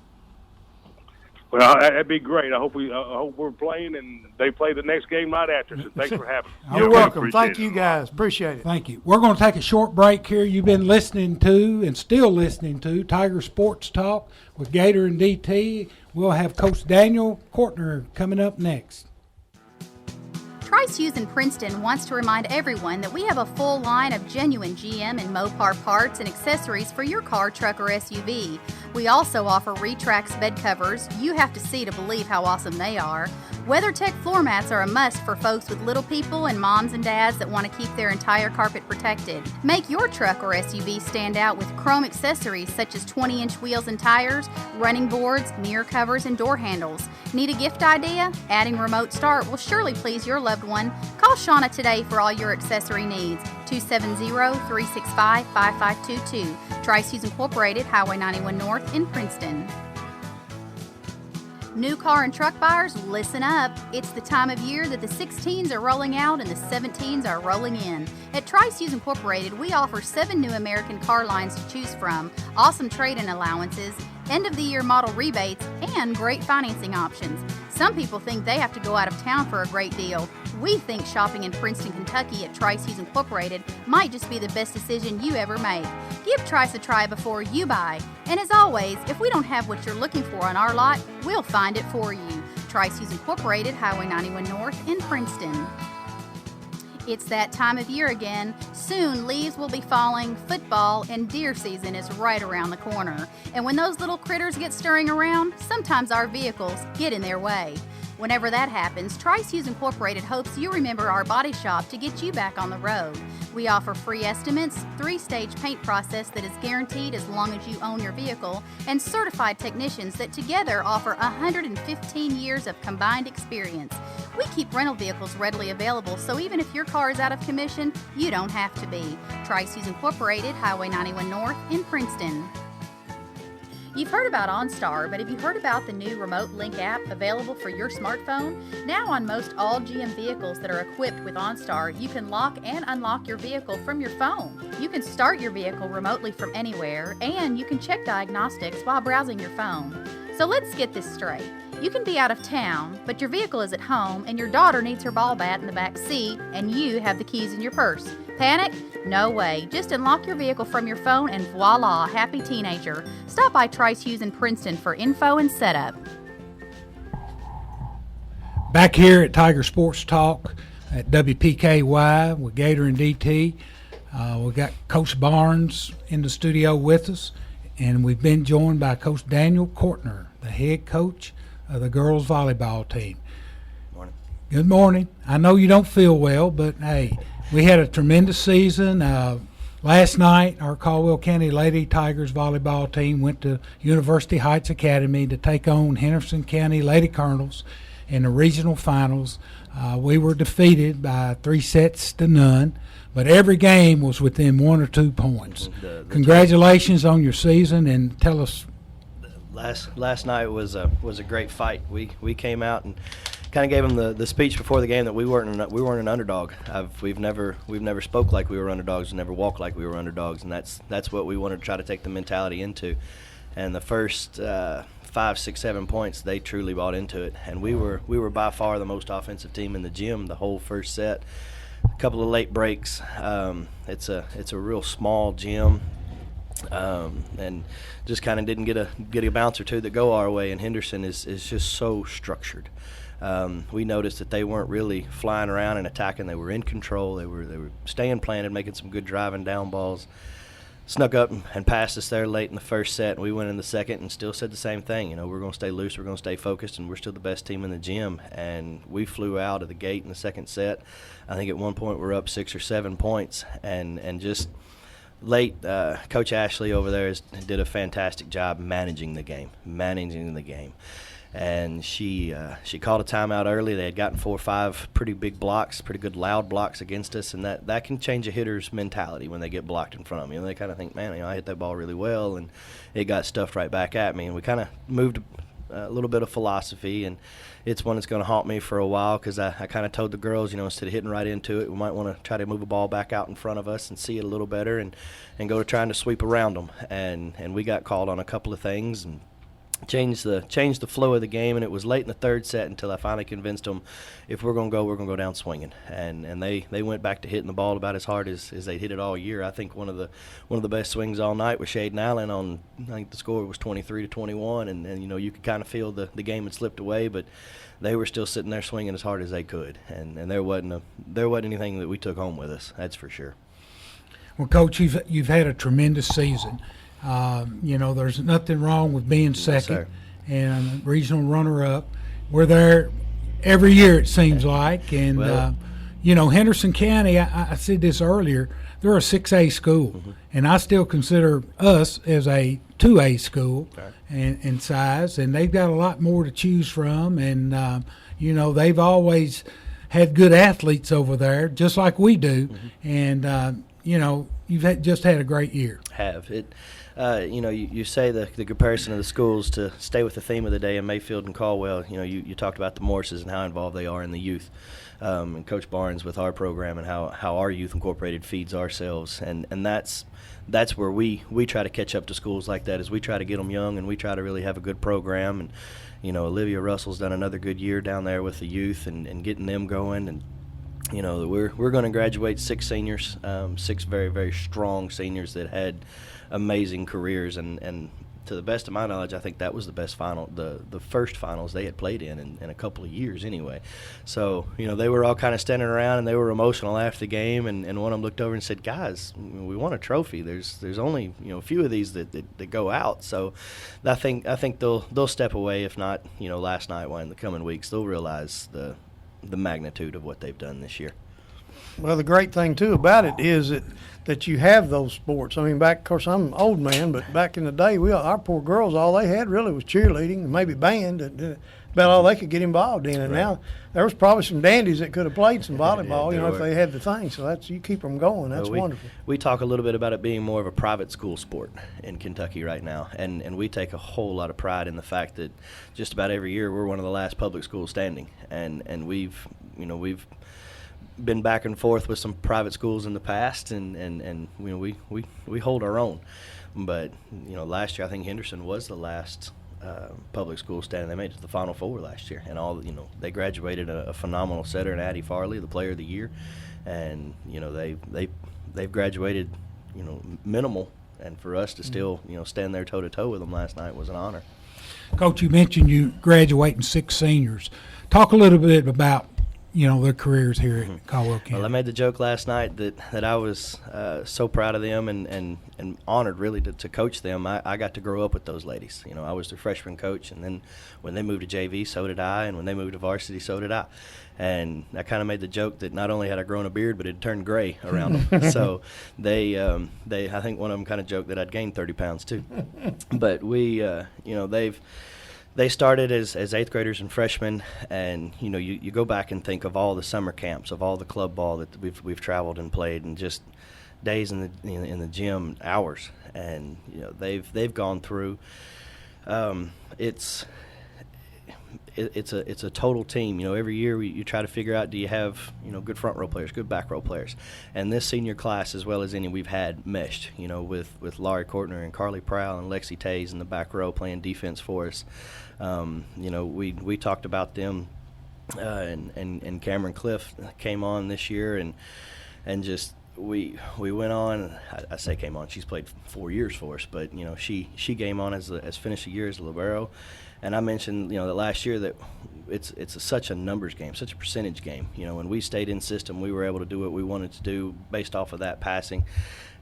Well, that'd be great. I hope we're playing and they play the next game right after. So thanks for having me. You're welcome. Thank you, guys. Appreciate it. Thank you. We're going to take a short break here. You've been listening to and still listening to Tiger Sports Talk with Gator and DT. We'll have Coach Daniel Kortner coming up next. Trice Hughes in Princeton wants to remind everyone that we have a full line of genuine GM and Mopar parts and accessories for your car, truck, or SUV. We also offer Retrax bed covers. You have to see to believe how awesome they are. WeatherTech floor mats are a must for folks with little people and moms and dads that want to keep their entire carpet protected. Make your truck or SUV stand out with chrome accessories such as 20-inch wheels and tires, running boards, mirror covers, and door handles. Need a gift idea? Adding remote start will surely please your loved one. Call Shauna today for all your accessory needs. 270-365-5522. Trice Hughes Incorporated, Highway 91 North in Princeton. New car and truck buyers, listen up. It's the time of year that the 16s are rolling out and the 17s are rolling in. At Trice Hughes Incorporated, we offer 7 new American car lines to choose from, awesome trade-in allowances, end-of-the-year model rebates, and great financing options. Some people think they have to go out of town for a great deal. We think shopping in Princeton, Kentucky at Trice Hughes Incorporated might just be the best decision you ever make. Give Trice a try before you buy. And as always, if we don't have what you're looking for on our lot, we'll find it for you. Trice Hughes Incorporated, Highway 91 North in Princeton. It's that time of year again. Soon leaves will be falling, football and deer season is right around the corner. And when those little critters get stirring around, sometimes our vehicles get in their way. Whenever that happens, Trice Hughes Incorporated hopes you remember our body shop to get you back on the road. We offer free estimates, 3-stage paint process that is guaranteed as long as you own your vehicle, and certified technicians that together offer 115 years of combined experience. We keep rental vehicles readily available, so even if your car is out of commission, you don't have to be. Trice Hughes Incorporated, Highway 91 North in Princeton. You've heard about OnStar, but have you heard about the new Remote Link app available for your smartphone? Now on most all GM vehicles that are equipped with OnStar, you can lock and unlock your vehicle from your phone. You can start your vehicle remotely from anywhere, and you can check diagnostics while browsing your phone. So let's get this straight. You can be out of town, but your vehicle is at home, and your daughter needs her ball bat in the back seat, and you have the keys in your purse. Panic? No way. Just unlock your vehicle from your phone and voila, happy teenager. Stop by Trice Hughes in Princeton for info and setup. Back here at Tiger Sports Talk at WPKY with Gator and DT. We got Coach Barnes in the studio with us, and we've been joined by Coach Daniel Kortner, the head coach of the girls volleyball team. Morning. Good morning. I know you don't feel well, but hey, we had a tremendous season. Last night, our Caldwell County Lady Tigers volleyball team went to University Heights Academy to take on Henderson County Lady Colonels in the regional finals. We were defeated by 3-0, but every game was within 1 or 2 points. Congratulations on your season, and tell us. Last night was a great fight. We came out and kind of gave them the speech before the game that we weren't an underdog. We've never spoke like we were underdogs and never walked like we were underdogs, and that's what we wanted to try to take the mentality into. And the first 5, 6, 7 points, they truly bought into it, and we were by far the most offensive team in the gym the whole first set. A couple of late breaks. It's a real small gym. And just kind of didn't get a bounce or two that go our way. And Henderson is just so structured. We noticed that they weren't really flying around and attacking. They were in control. They were staying planted, making some good driving down balls. Snuck up and passed us there late in the first set, and we went in the second and still said the same thing. You know, we're going to stay loose, we're going to stay focused, and we're still the best team in the gym. And we flew out of the gate in the second set. I think at one point we're up 6 or 7 points, and just late, Coach Ashley over there did a fantastic job managing the game. And she called a timeout early. They had gotten 4 or 5 pretty big blocks, pretty good loud blocks against us, and that can change a hitter's mentality when they get blocked in front of me. And they kind of think, man, I hit that ball really well, and it got stuffed right back at me. And we kind of moved a little bit of philosophy, and it's one that's going to haunt me for a while because I kind of told the girls, instead of hitting right into it, we might want to try to move a ball back out in front of us and see it a little better and go to trying to sweep around them. And we got called on a couple of things, and changed the flow of the game, and it was late in the third set until I finally convinced them, if we're going to go down swinging. And they went back to hitting the ball about as hard as they hit it all year. I think one of the best swings all night was Shaden Allen on, I think the score was 23-21, and you could kind of feel the game had slipped away, but they were still sitting there swinging as hard as they could, and there wasn't anything that we took home with us, that's for sure. Well, Coach, you've had a tremendous season. There's nothing wrong with being second and regional runner-up. We're there every year, it seems like. And, Henderson County, I said this earlier, they're a 6A school. And I still consider us as a 2A school in size. And they've got a lot more to choose from. And, they've always had good athletes over there, just like we do. And, you've just had a great year. You say the comparison of the schools, to stay with the theme of the day in Mayfield and Caldwell. You talked about the Morrises and how involved they are in the youth, and Coach Barnes with our program and how our Youth Incorporated feeds ourselves, and that's where we try to catch up to schools like that, as we try to get them young and we try to really have a good program. And Olivia Russell's done another good year down there with the youth and getting them going. And we're going to graduate 6 seniors, 6 very, very strong seniors that had amazing careers, and to the best of my knowledge, I think that was the best the first finals they had played in a couple of years anyway. So they were all kind of standing around and they were emotional after the game, and one of them looked over and said, "Guys, we won a trophy. There's only a few of these that go out." So I think they'll step away. If not last night, in the coming weeks they'll realize the magnitude of what they've done this year. Well, the great thing too about it is that you have those sports. I mean, of course, I'm an old man, but back in the day, our poor girls, all they had really was cheerleading and maybe band. About all they could get involved in. And now there was probably some dandies that could have played some volleyball, if they had the thing. So you keep them going. That's wonderful. We talk a little bit about it being more of a private school sport in Kentucky right now, and we take a whole lot of pride in the fact that just about every year we're one of the last public schools standing, and we've been back and forth with some private schools in the past, and we hold our own. But last year I think Henderson was the last public school standing. They made it to the Final Four last year, and they graduated a phenomenal setter in Addie Farley, the Player of the Year, and they've graduated minimal, and for us to still stand there toe to toe with them last night was an honor. Coach, you mentioned you graduating 6 seniors. Talk a little bit about their careers here at Caldwell County. Well, I made the joke last night that I was so proud of them and honored really to coach them. I got to grow up with those ladies. I was their freshman coach, and then when they moved to JV, so did I, and when they moved to varsity, so did I. And I kind of made the joke that not only had I grown a beard, but it turned gray around them. So they I think one of them kind of joked that I'd gained 30 pounds too. But they started as 8th graders and freshmen, and you go back and think of all the summer camps, of all the club ball that we've traveled and played, and just days in the gym, hours, and they've gone through. It's a total team. Every year you try to figure out, do you have good front row players, good back row players, and this senior class, as well as any we've had, meshed. With Laurie Courtner and Carly Prowl and Lexi Tays in the back row playing defense for us. We talked about them, and Cameron Cliff came on this year, and just we went on. I say came on. She's played 4 years for us, but she came on as finished the year as a libero. And I mentioned, that last year that it's such a numbers game, such a percentage game. When we stayed in system, we were able to do what we wanted to do based off of that passing.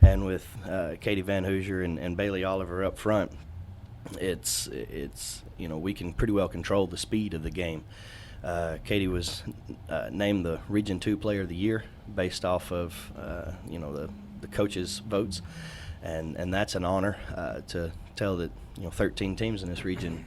And with Katie Van Hoosier and Bailey Oliver up front, it's we can pretty well control the speed of the game. Katie was named the Region 2 Player of the Year based off of the coaches' votes, and that's an honor to tell that 13 teams in this region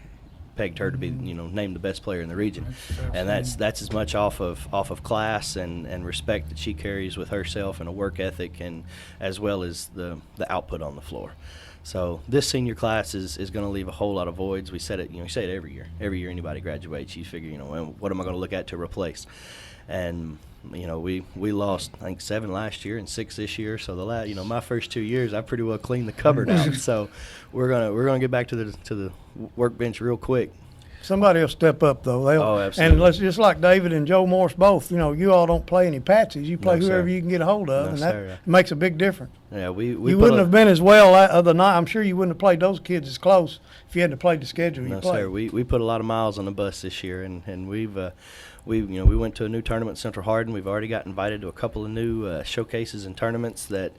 pegged her to be named the best player in the region, and that's as much off of class and respect that she carries with herself and a work ethic, and as well as the output on the floor. So this senior class is going to leave a whole lot of voids. We said it, you say it every year. Every year anybody graduates, you figure, what am I going to look at to replace? And we lost I think 7 last year and 6 this year. So my first 2 years I pretty well cleaned the cupboard out. So we're gonna get back to the workbench real quick. Somebody will step up, though. Absolutely. And let's just like David and Joe Morris both. You all don't play any patsies. You play No, whoever sir. you can get a hold of, No, and sir. that makes a big difference. Yeah, we You put wouldn't a- have been as well that other night. I'm sure you wouldn't have played those kids as close if you hadn't played the schedule you No, played. sir. We put a lot of miles on the bus this year, and we went to a new tournament, Central Hardin. We've already got invited to a couple of new showcases and tournaments that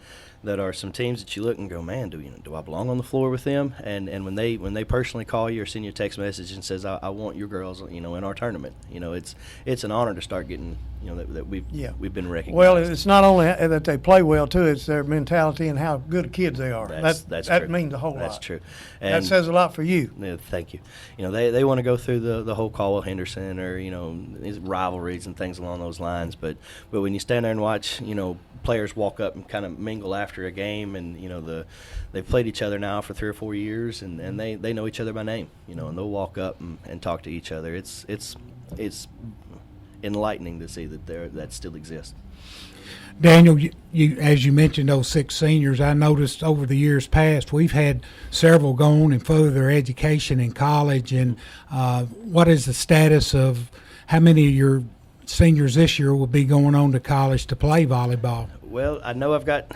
are some teams that you look and go, man, do I belong on the floor with them? And when they personally call you or send you a text message and says, I want your girls, in our tournament. It's an honor to start getting, that we've been recognized. Well, it's not only that they play well too; it's their mentality and how good kids they are. That's that true. means a whole lot. That's true. That And says a lot for you. yeah, thank you. They want to go through the whole Caldwell Henderson or these rivalries and things along those lines. But when you stand there and watch players walk up and kind of mingle after a game, and they've played each other now for 3 or 4 years, and they know each other by name, and they'll walk up and talk to each other. It's enlightening to see that still exists. Daniel, you as you mentioned those 6 seniors, I noticed over the years past we've had several go on and further their education in college. And what is the status of how many of your seniors this year will be going on to college to play volleyball? Well, I know I've got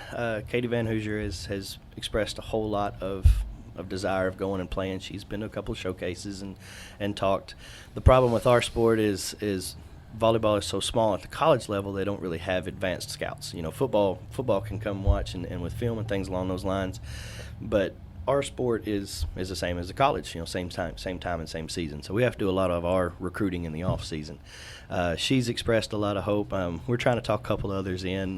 Katie Van Hoosier has expressed a whole lot of desire of going and playing. She's been to a couple of showcases and talked. The problem with our sport is volleyball is so small at the college level. They don't really have advanced scouts. Football can come watch and with film and things along those lines, but our sport is the same as the college. Same time and same season. So we have to do a lot of our recruiting in the off season. She's expressed a lot of hope. We're trying to talk a couple others in.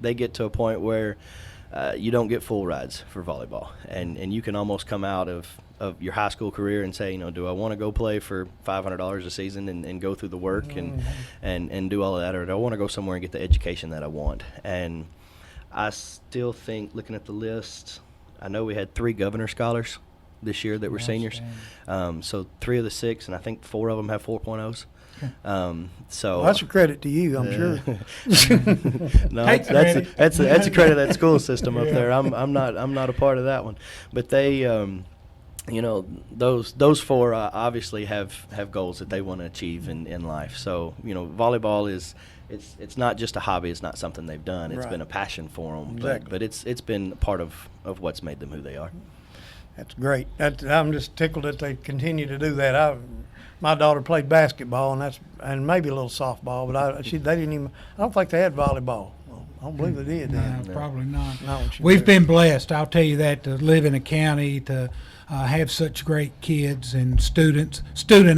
They get to a point where you don't get full rides for volleyball, and you can almost come out of your high school career and say, do I want to go play for $500 a season and go through the work and do all of that, or do I want to go somewhere and get the education that I want? And I still think, looking at the list, I know we had 3 governor scholars this year that were seniors. So 3 of the 6, and I think 4 of them have 4.0s. Well, that's a credit to you, I'm sure. No, that's a credit to that school system up there. I'm not a part of that one, but they those 4 obviously have goals that they want to achieve in life. So volleyball is it's not just a hobby. It's not something they've done. It's been a passion for them. Exactly. But it's been part of what's made them who they are. That's great. I'm just tickled that they continue to do that. My daughter played basketball and maybe a little softball, but they didn't even. I don't think they had volleyball. I don't believe they did. No, probably not. No, We've been blessed, I'll tell you that, to live in a county, to have such great kids and student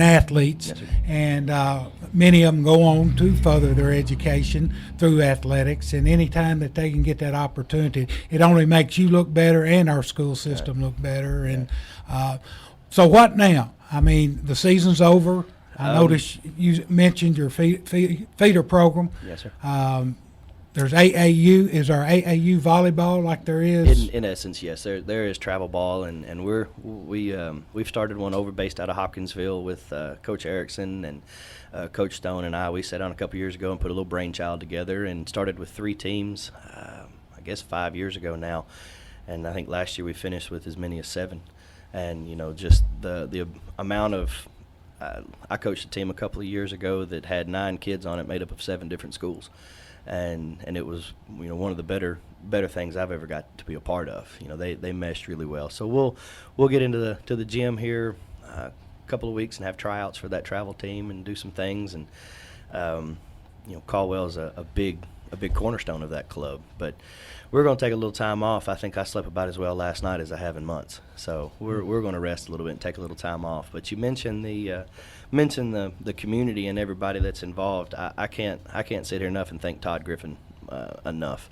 athletes. Yes, sir. And many of them go on to further their education through athletics. And any time that they can get that opportunity, it only makes you look better and our school system look better. And so what now? I mean, the season's over. I noticed you mentioned your feeder program. Yes, sir. There's AAU. Is our AAU volleyball like there is? In essence, yes. There is travel ball, and we've started one over based out of Hopkinsville with Coach Erickson and Coach Stone and I. We sat down a couple years ago and put a little brainchild together and started with 3 teams. I guess 5 years ago now, and I think last year we finished with as many as 7. And just the amount of I coached a team a couple of years ago that had 9 kids on it, made up of 7 different schools. And it was one of the better things I've ever got to be a part of. They meshed really well. So we'll get into the gym here a couple of weeks and have tryouts for that travel team and do some things. And Caldwell's a big cornerstone of that club. But we're going to take a little time off. I think I slept about as well last night as I have in months. So we're going to rest a little bit and take a little time off. But you mentioned the community and everybody that's involved. I can't sit here enough and thank Todd Griffin enough.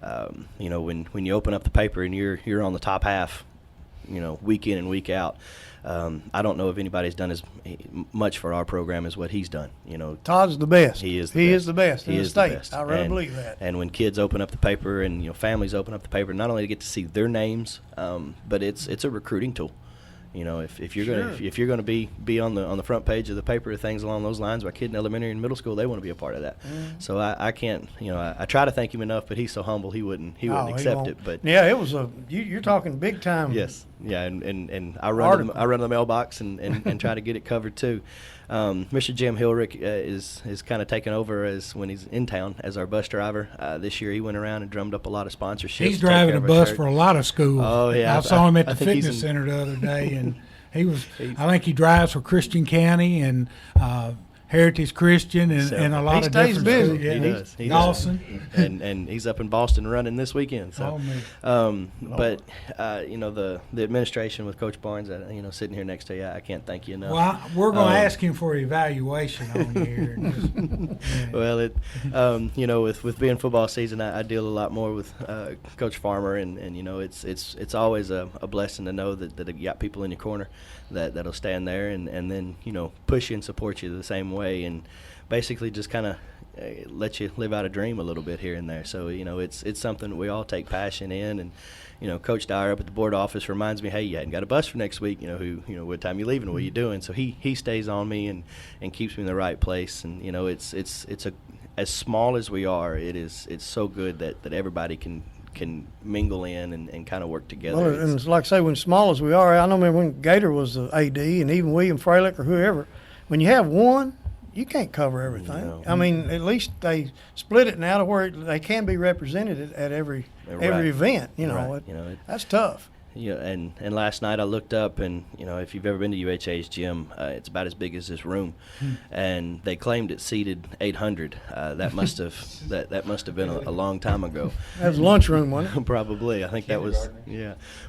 When you open up the paper and you're on the top half, week in and week out. I don't know if anybody's done as much for our program as what he's done. Todd's the best. He is the best in the state. I really believe that. And when kids open up the paper and families open up the paper, not only to get to see their names, but it's a recruiting tool. You know, if you're going to be on the front page of the paper or things along those lines, our kid in elementary and middle school, they want to be a part of that. So I can't, I try to thank him enough, but he's so humble he wouldn't accept it. But yeah, it was you're talking big time. Yes, yeah, and I run the mailbox and try to get it covered too. Mr. Jim Hilrick is kind of taken over as when he's in town as our bus driver. This year he went around and drummed up a lot of sponsorships. He's driving a bus for a lot of schools. Oh yeah, I saw him at the fitness center the other day, and I think he drives for Christian County and Heritage Christian and a lot of different schools. Busy. Yeah, He does. Dawson. And he's up in Boston running this weekend. So, but the administration with Coach Barnes, sitting here next to you, I can't thank you enough. Well, we're going to ask him for evaluation on here. Well, with being football season, I deal a lot more with Coach Farmer, and it's always a blessing to know that you got people in your corner that'll stand there and then push you and support you the same way, and basically just kind of let you live out a dream a little bit here and there. So it's something that we all take passion in, and Coach Dyer up at the board office reminds me, hey, you hadn't got a bus for next week. What time you leaving? What are you doing? So he stays on me and keeps me in the right place. And it's as small as we are, it's so good that everybody can mingle in and kind of work together. Well, and it's like I say, when small as we are, I know when Gator was the AD and even William Freilich or whoever, when you have one, you can't cover everything. No. I mean, at least they split it now to where they can be represented at every event. That's tough. Yeah, and last night I looked up, and if you've ever been to UHA's gym, it's about as big as this room, and they claimed it seated 800. That must have been a long time ago. That was lunchroom, wasn't it? Probably. I think that was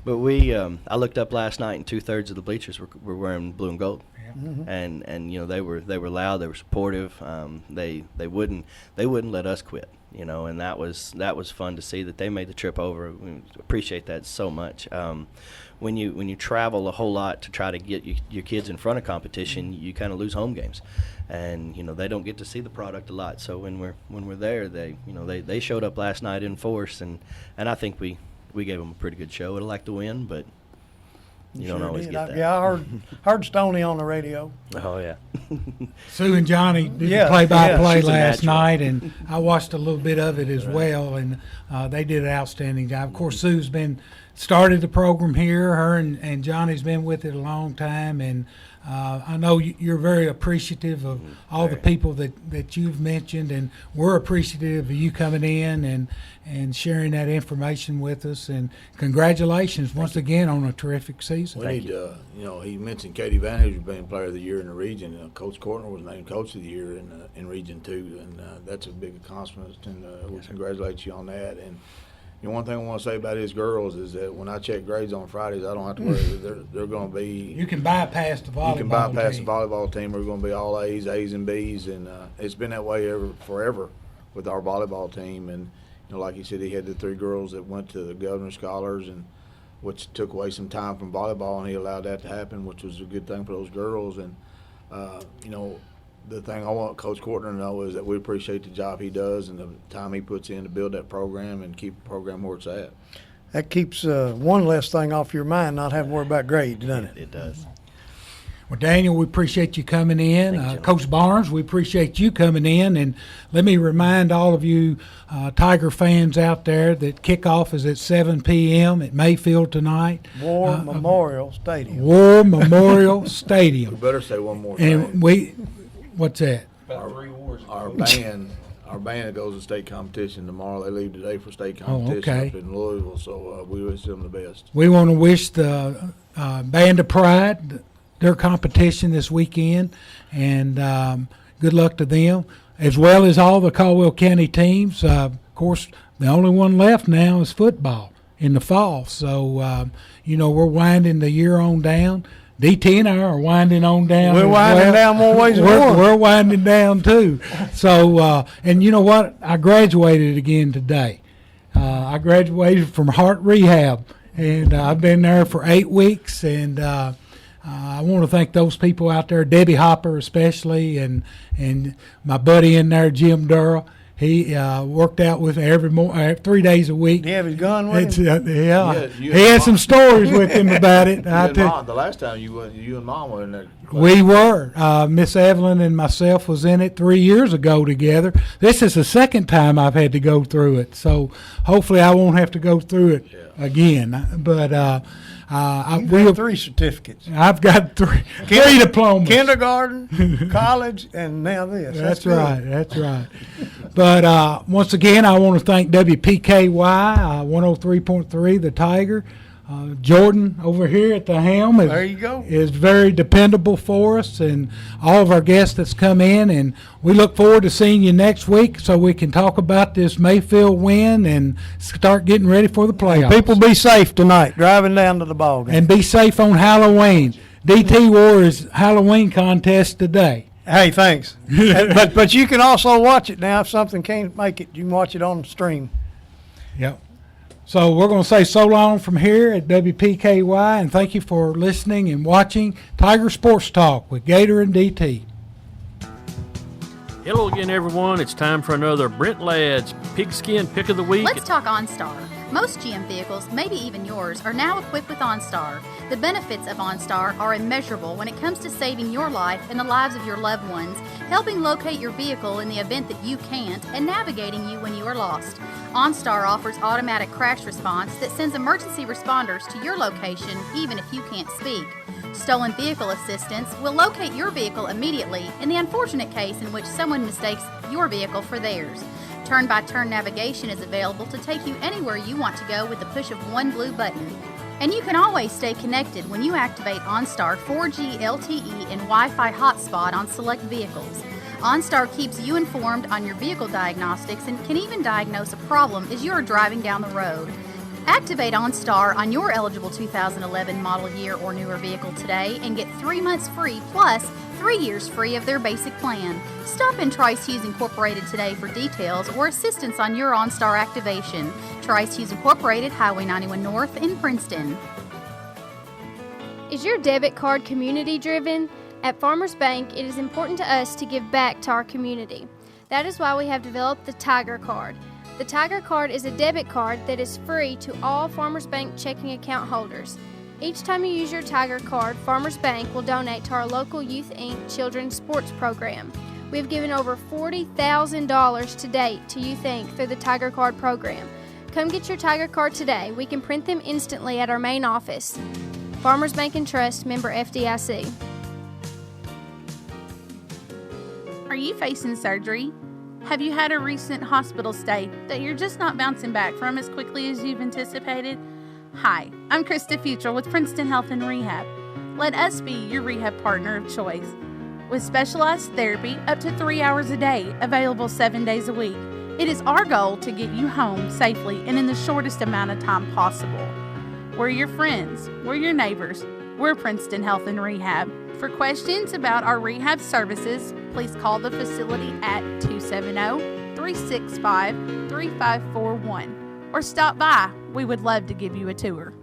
But I looked up last night, and 2/3 of the bleachers were wearing blue and gold. Mm-hmm. And they were loud, they were supportive. They wouldn't let us quit. And that was fun to see that they made the trip over. We appreciate that so much. When you travel a whole lot to try to get your kids in front of competition, you kind of lose home games, and they don't get to see the product a lot. So when we're there, they showed up last night in force, and I think we gave them a pretty good show. I'd like to win, but you don't always get that. Yeah, I heard Stoney on the radio. Oh yeah. Sue and Johnny did the play-by-play last night, and I watched a little bit of it as well, and they did an outstanding job. Of course, Sue's started the program here. Her and Johnny's been with it a long time, and I know you're very appreciative of all the people that you've mentioned, and we're appreciative of you coming in and sharing that information with us. And congratulations once again on a terrific season. We need to, he mentioned Katie Vantage being Player of the Year in the region. Coach Courtner was named Coach of the Year in Region 2, and that's a big accomplishment, and we congratulate you on that. And one thing I want to say about his girls is that when I check grades on Fridays, I don't have to worry that they're going to be. You can bypass the volleyball team. You can bypass the volleyball team. We're going to be all A's and B's, and it's been that way forever with our volleyball team. And like he said, he had the 3 girls that went to the Governor's Scholars, and which took away some time from volleyball, and he allowed that to happen, which was a good thing for those girls. And the thing I want Coach Courtner to know is that we appreciate the job he does and the time he puts in to build that program and keep the program where it's at. That keeps one less thing off your mind, not having to worry about grades, doesn't it? It does. Well, Daniel, we appreciate you coming in. Coach Barnes, we appreciate you coming in. And let me remind all of you Tiger fans out there that kickoff is at 7 p.m. at Mayfield tonight. War Memorial Stadium. War Memorial Stadium. We better say one more thing. And what's that? Our band that goes to state competition tomorrow. They leave today for state competition up in Louisville, so we wish them the best. We want to wish the Band of Pride their competition this weekend, and good luck to them, as well as all the Caldwell County teams. Of course, the only one left now is football in the fall, so we're winding the year on down. DT and I are winding on down. We're winding down more ways than one. We're winding down too. So, and you know what? I graduated again today. I graduated from Heart Rehab, and I've been there for 8 weeks. And I want to thank those people out there, Debbie Hopper especially, and my buddy in there, Jim Durrell. He worked out with me 3 days a week. Do you have his gun with him? He had some stories with him about it. The last time you and Mom were in there. We were. Miss Evelyn and myself was in it 3 years ago together. This is the second time I've had to go through it, so hopefully I won't have to go through it again. But we have 3 certificates. I've got three diplomas. Kindergarten, college, and now this. That's right. That's right. But once again, I want to thank WPKY 103.3, the Tiger. Jordan over here at the helm is very dependable for us, and all of our guests that's come in, and we look forward to seeing you next week so we can talk about this Mayfield win and start getting ready for the playoffs. People be safe tonight driving down to the ball game. And be safe on Halloween. DT wore his Halloween contest today. Hey, thanks. but you can also watch it now if something can't make it. You can watch it on the stream. Yep. So we're going to say so long from here at WPKY, and thank you for listening and watching Tiger Sports Talk with Gator and DT. Hello again, everyone. It's time for another Brent Ladd's Pigskin Pick of the Week. Let's talk OnStar. Most GM vehicles, maybe even yours, are now equipped with OnStar. The benefits of OnStar are immeasurable when it comes to saving your life and the lives of your loved ones, helping locate your vehicle in the event that you can't, and navigating you when you are lost. OnStar offers automatic crash response that sends emergency responders to your location even if you can't speak. Stolen vehicle assistance will locate your vehicle immediately in the unfortunate case in which someone mistakes your vehicle for theirs. Turn-by-turn navigation is available to take you anywhere you want to go with the push of one blue button. And you can always stay connected when you activate OnStar 4G LTE and Wi-Fi hotspot on select vehicles. OnStar keeps you informed on your vehicle diagnostics and can even diagnose a problem as you are driving down the road. Activate OnStar on your eligible 2011 model year or newer vehicle today and get 3 months free plus 3 years free of their basic plan. Stop in Trice Hughes Incorporated today for details or assistance on your OnStar activation. Trice Hughes Incorporated, Highway 91 North in Princeton. Is your debit card community driven? At Farmers Bank, it is important to us to give back to our community. That is why we have developed the Tiger Card. The Tiger Card is a debit card that is free to all Farmers Bank checking account holders. Each time you use your Tiger Card, Farmers Bank will donate to our local Youth Inc. children's sports program. We have given over $40,000 to date to Youth Inc. through the Tiger Card program. Come get your Tiger Card today. We can print them instantly at our main office. Farmers Bank and Trust, member FDIC. Are you facing surgery? Have you had a recent hospital stay that you're just not bouncing back from as quickly as you've anticipated? Hi, I'm Krista Futrell with Princeton Health and Rehab. Let us be your rehab partner of choice. With specialized therapy up to 3 hours a day, available 7 days a week, it is our goal to get you home safely and in the shortest amount of time possible. We're your friends, we're your neighbors, we're Princeton Health and Rehab. For questions about our rehab services, please call the facility at 270-365-3541 or stop by. We would love to give you a tour.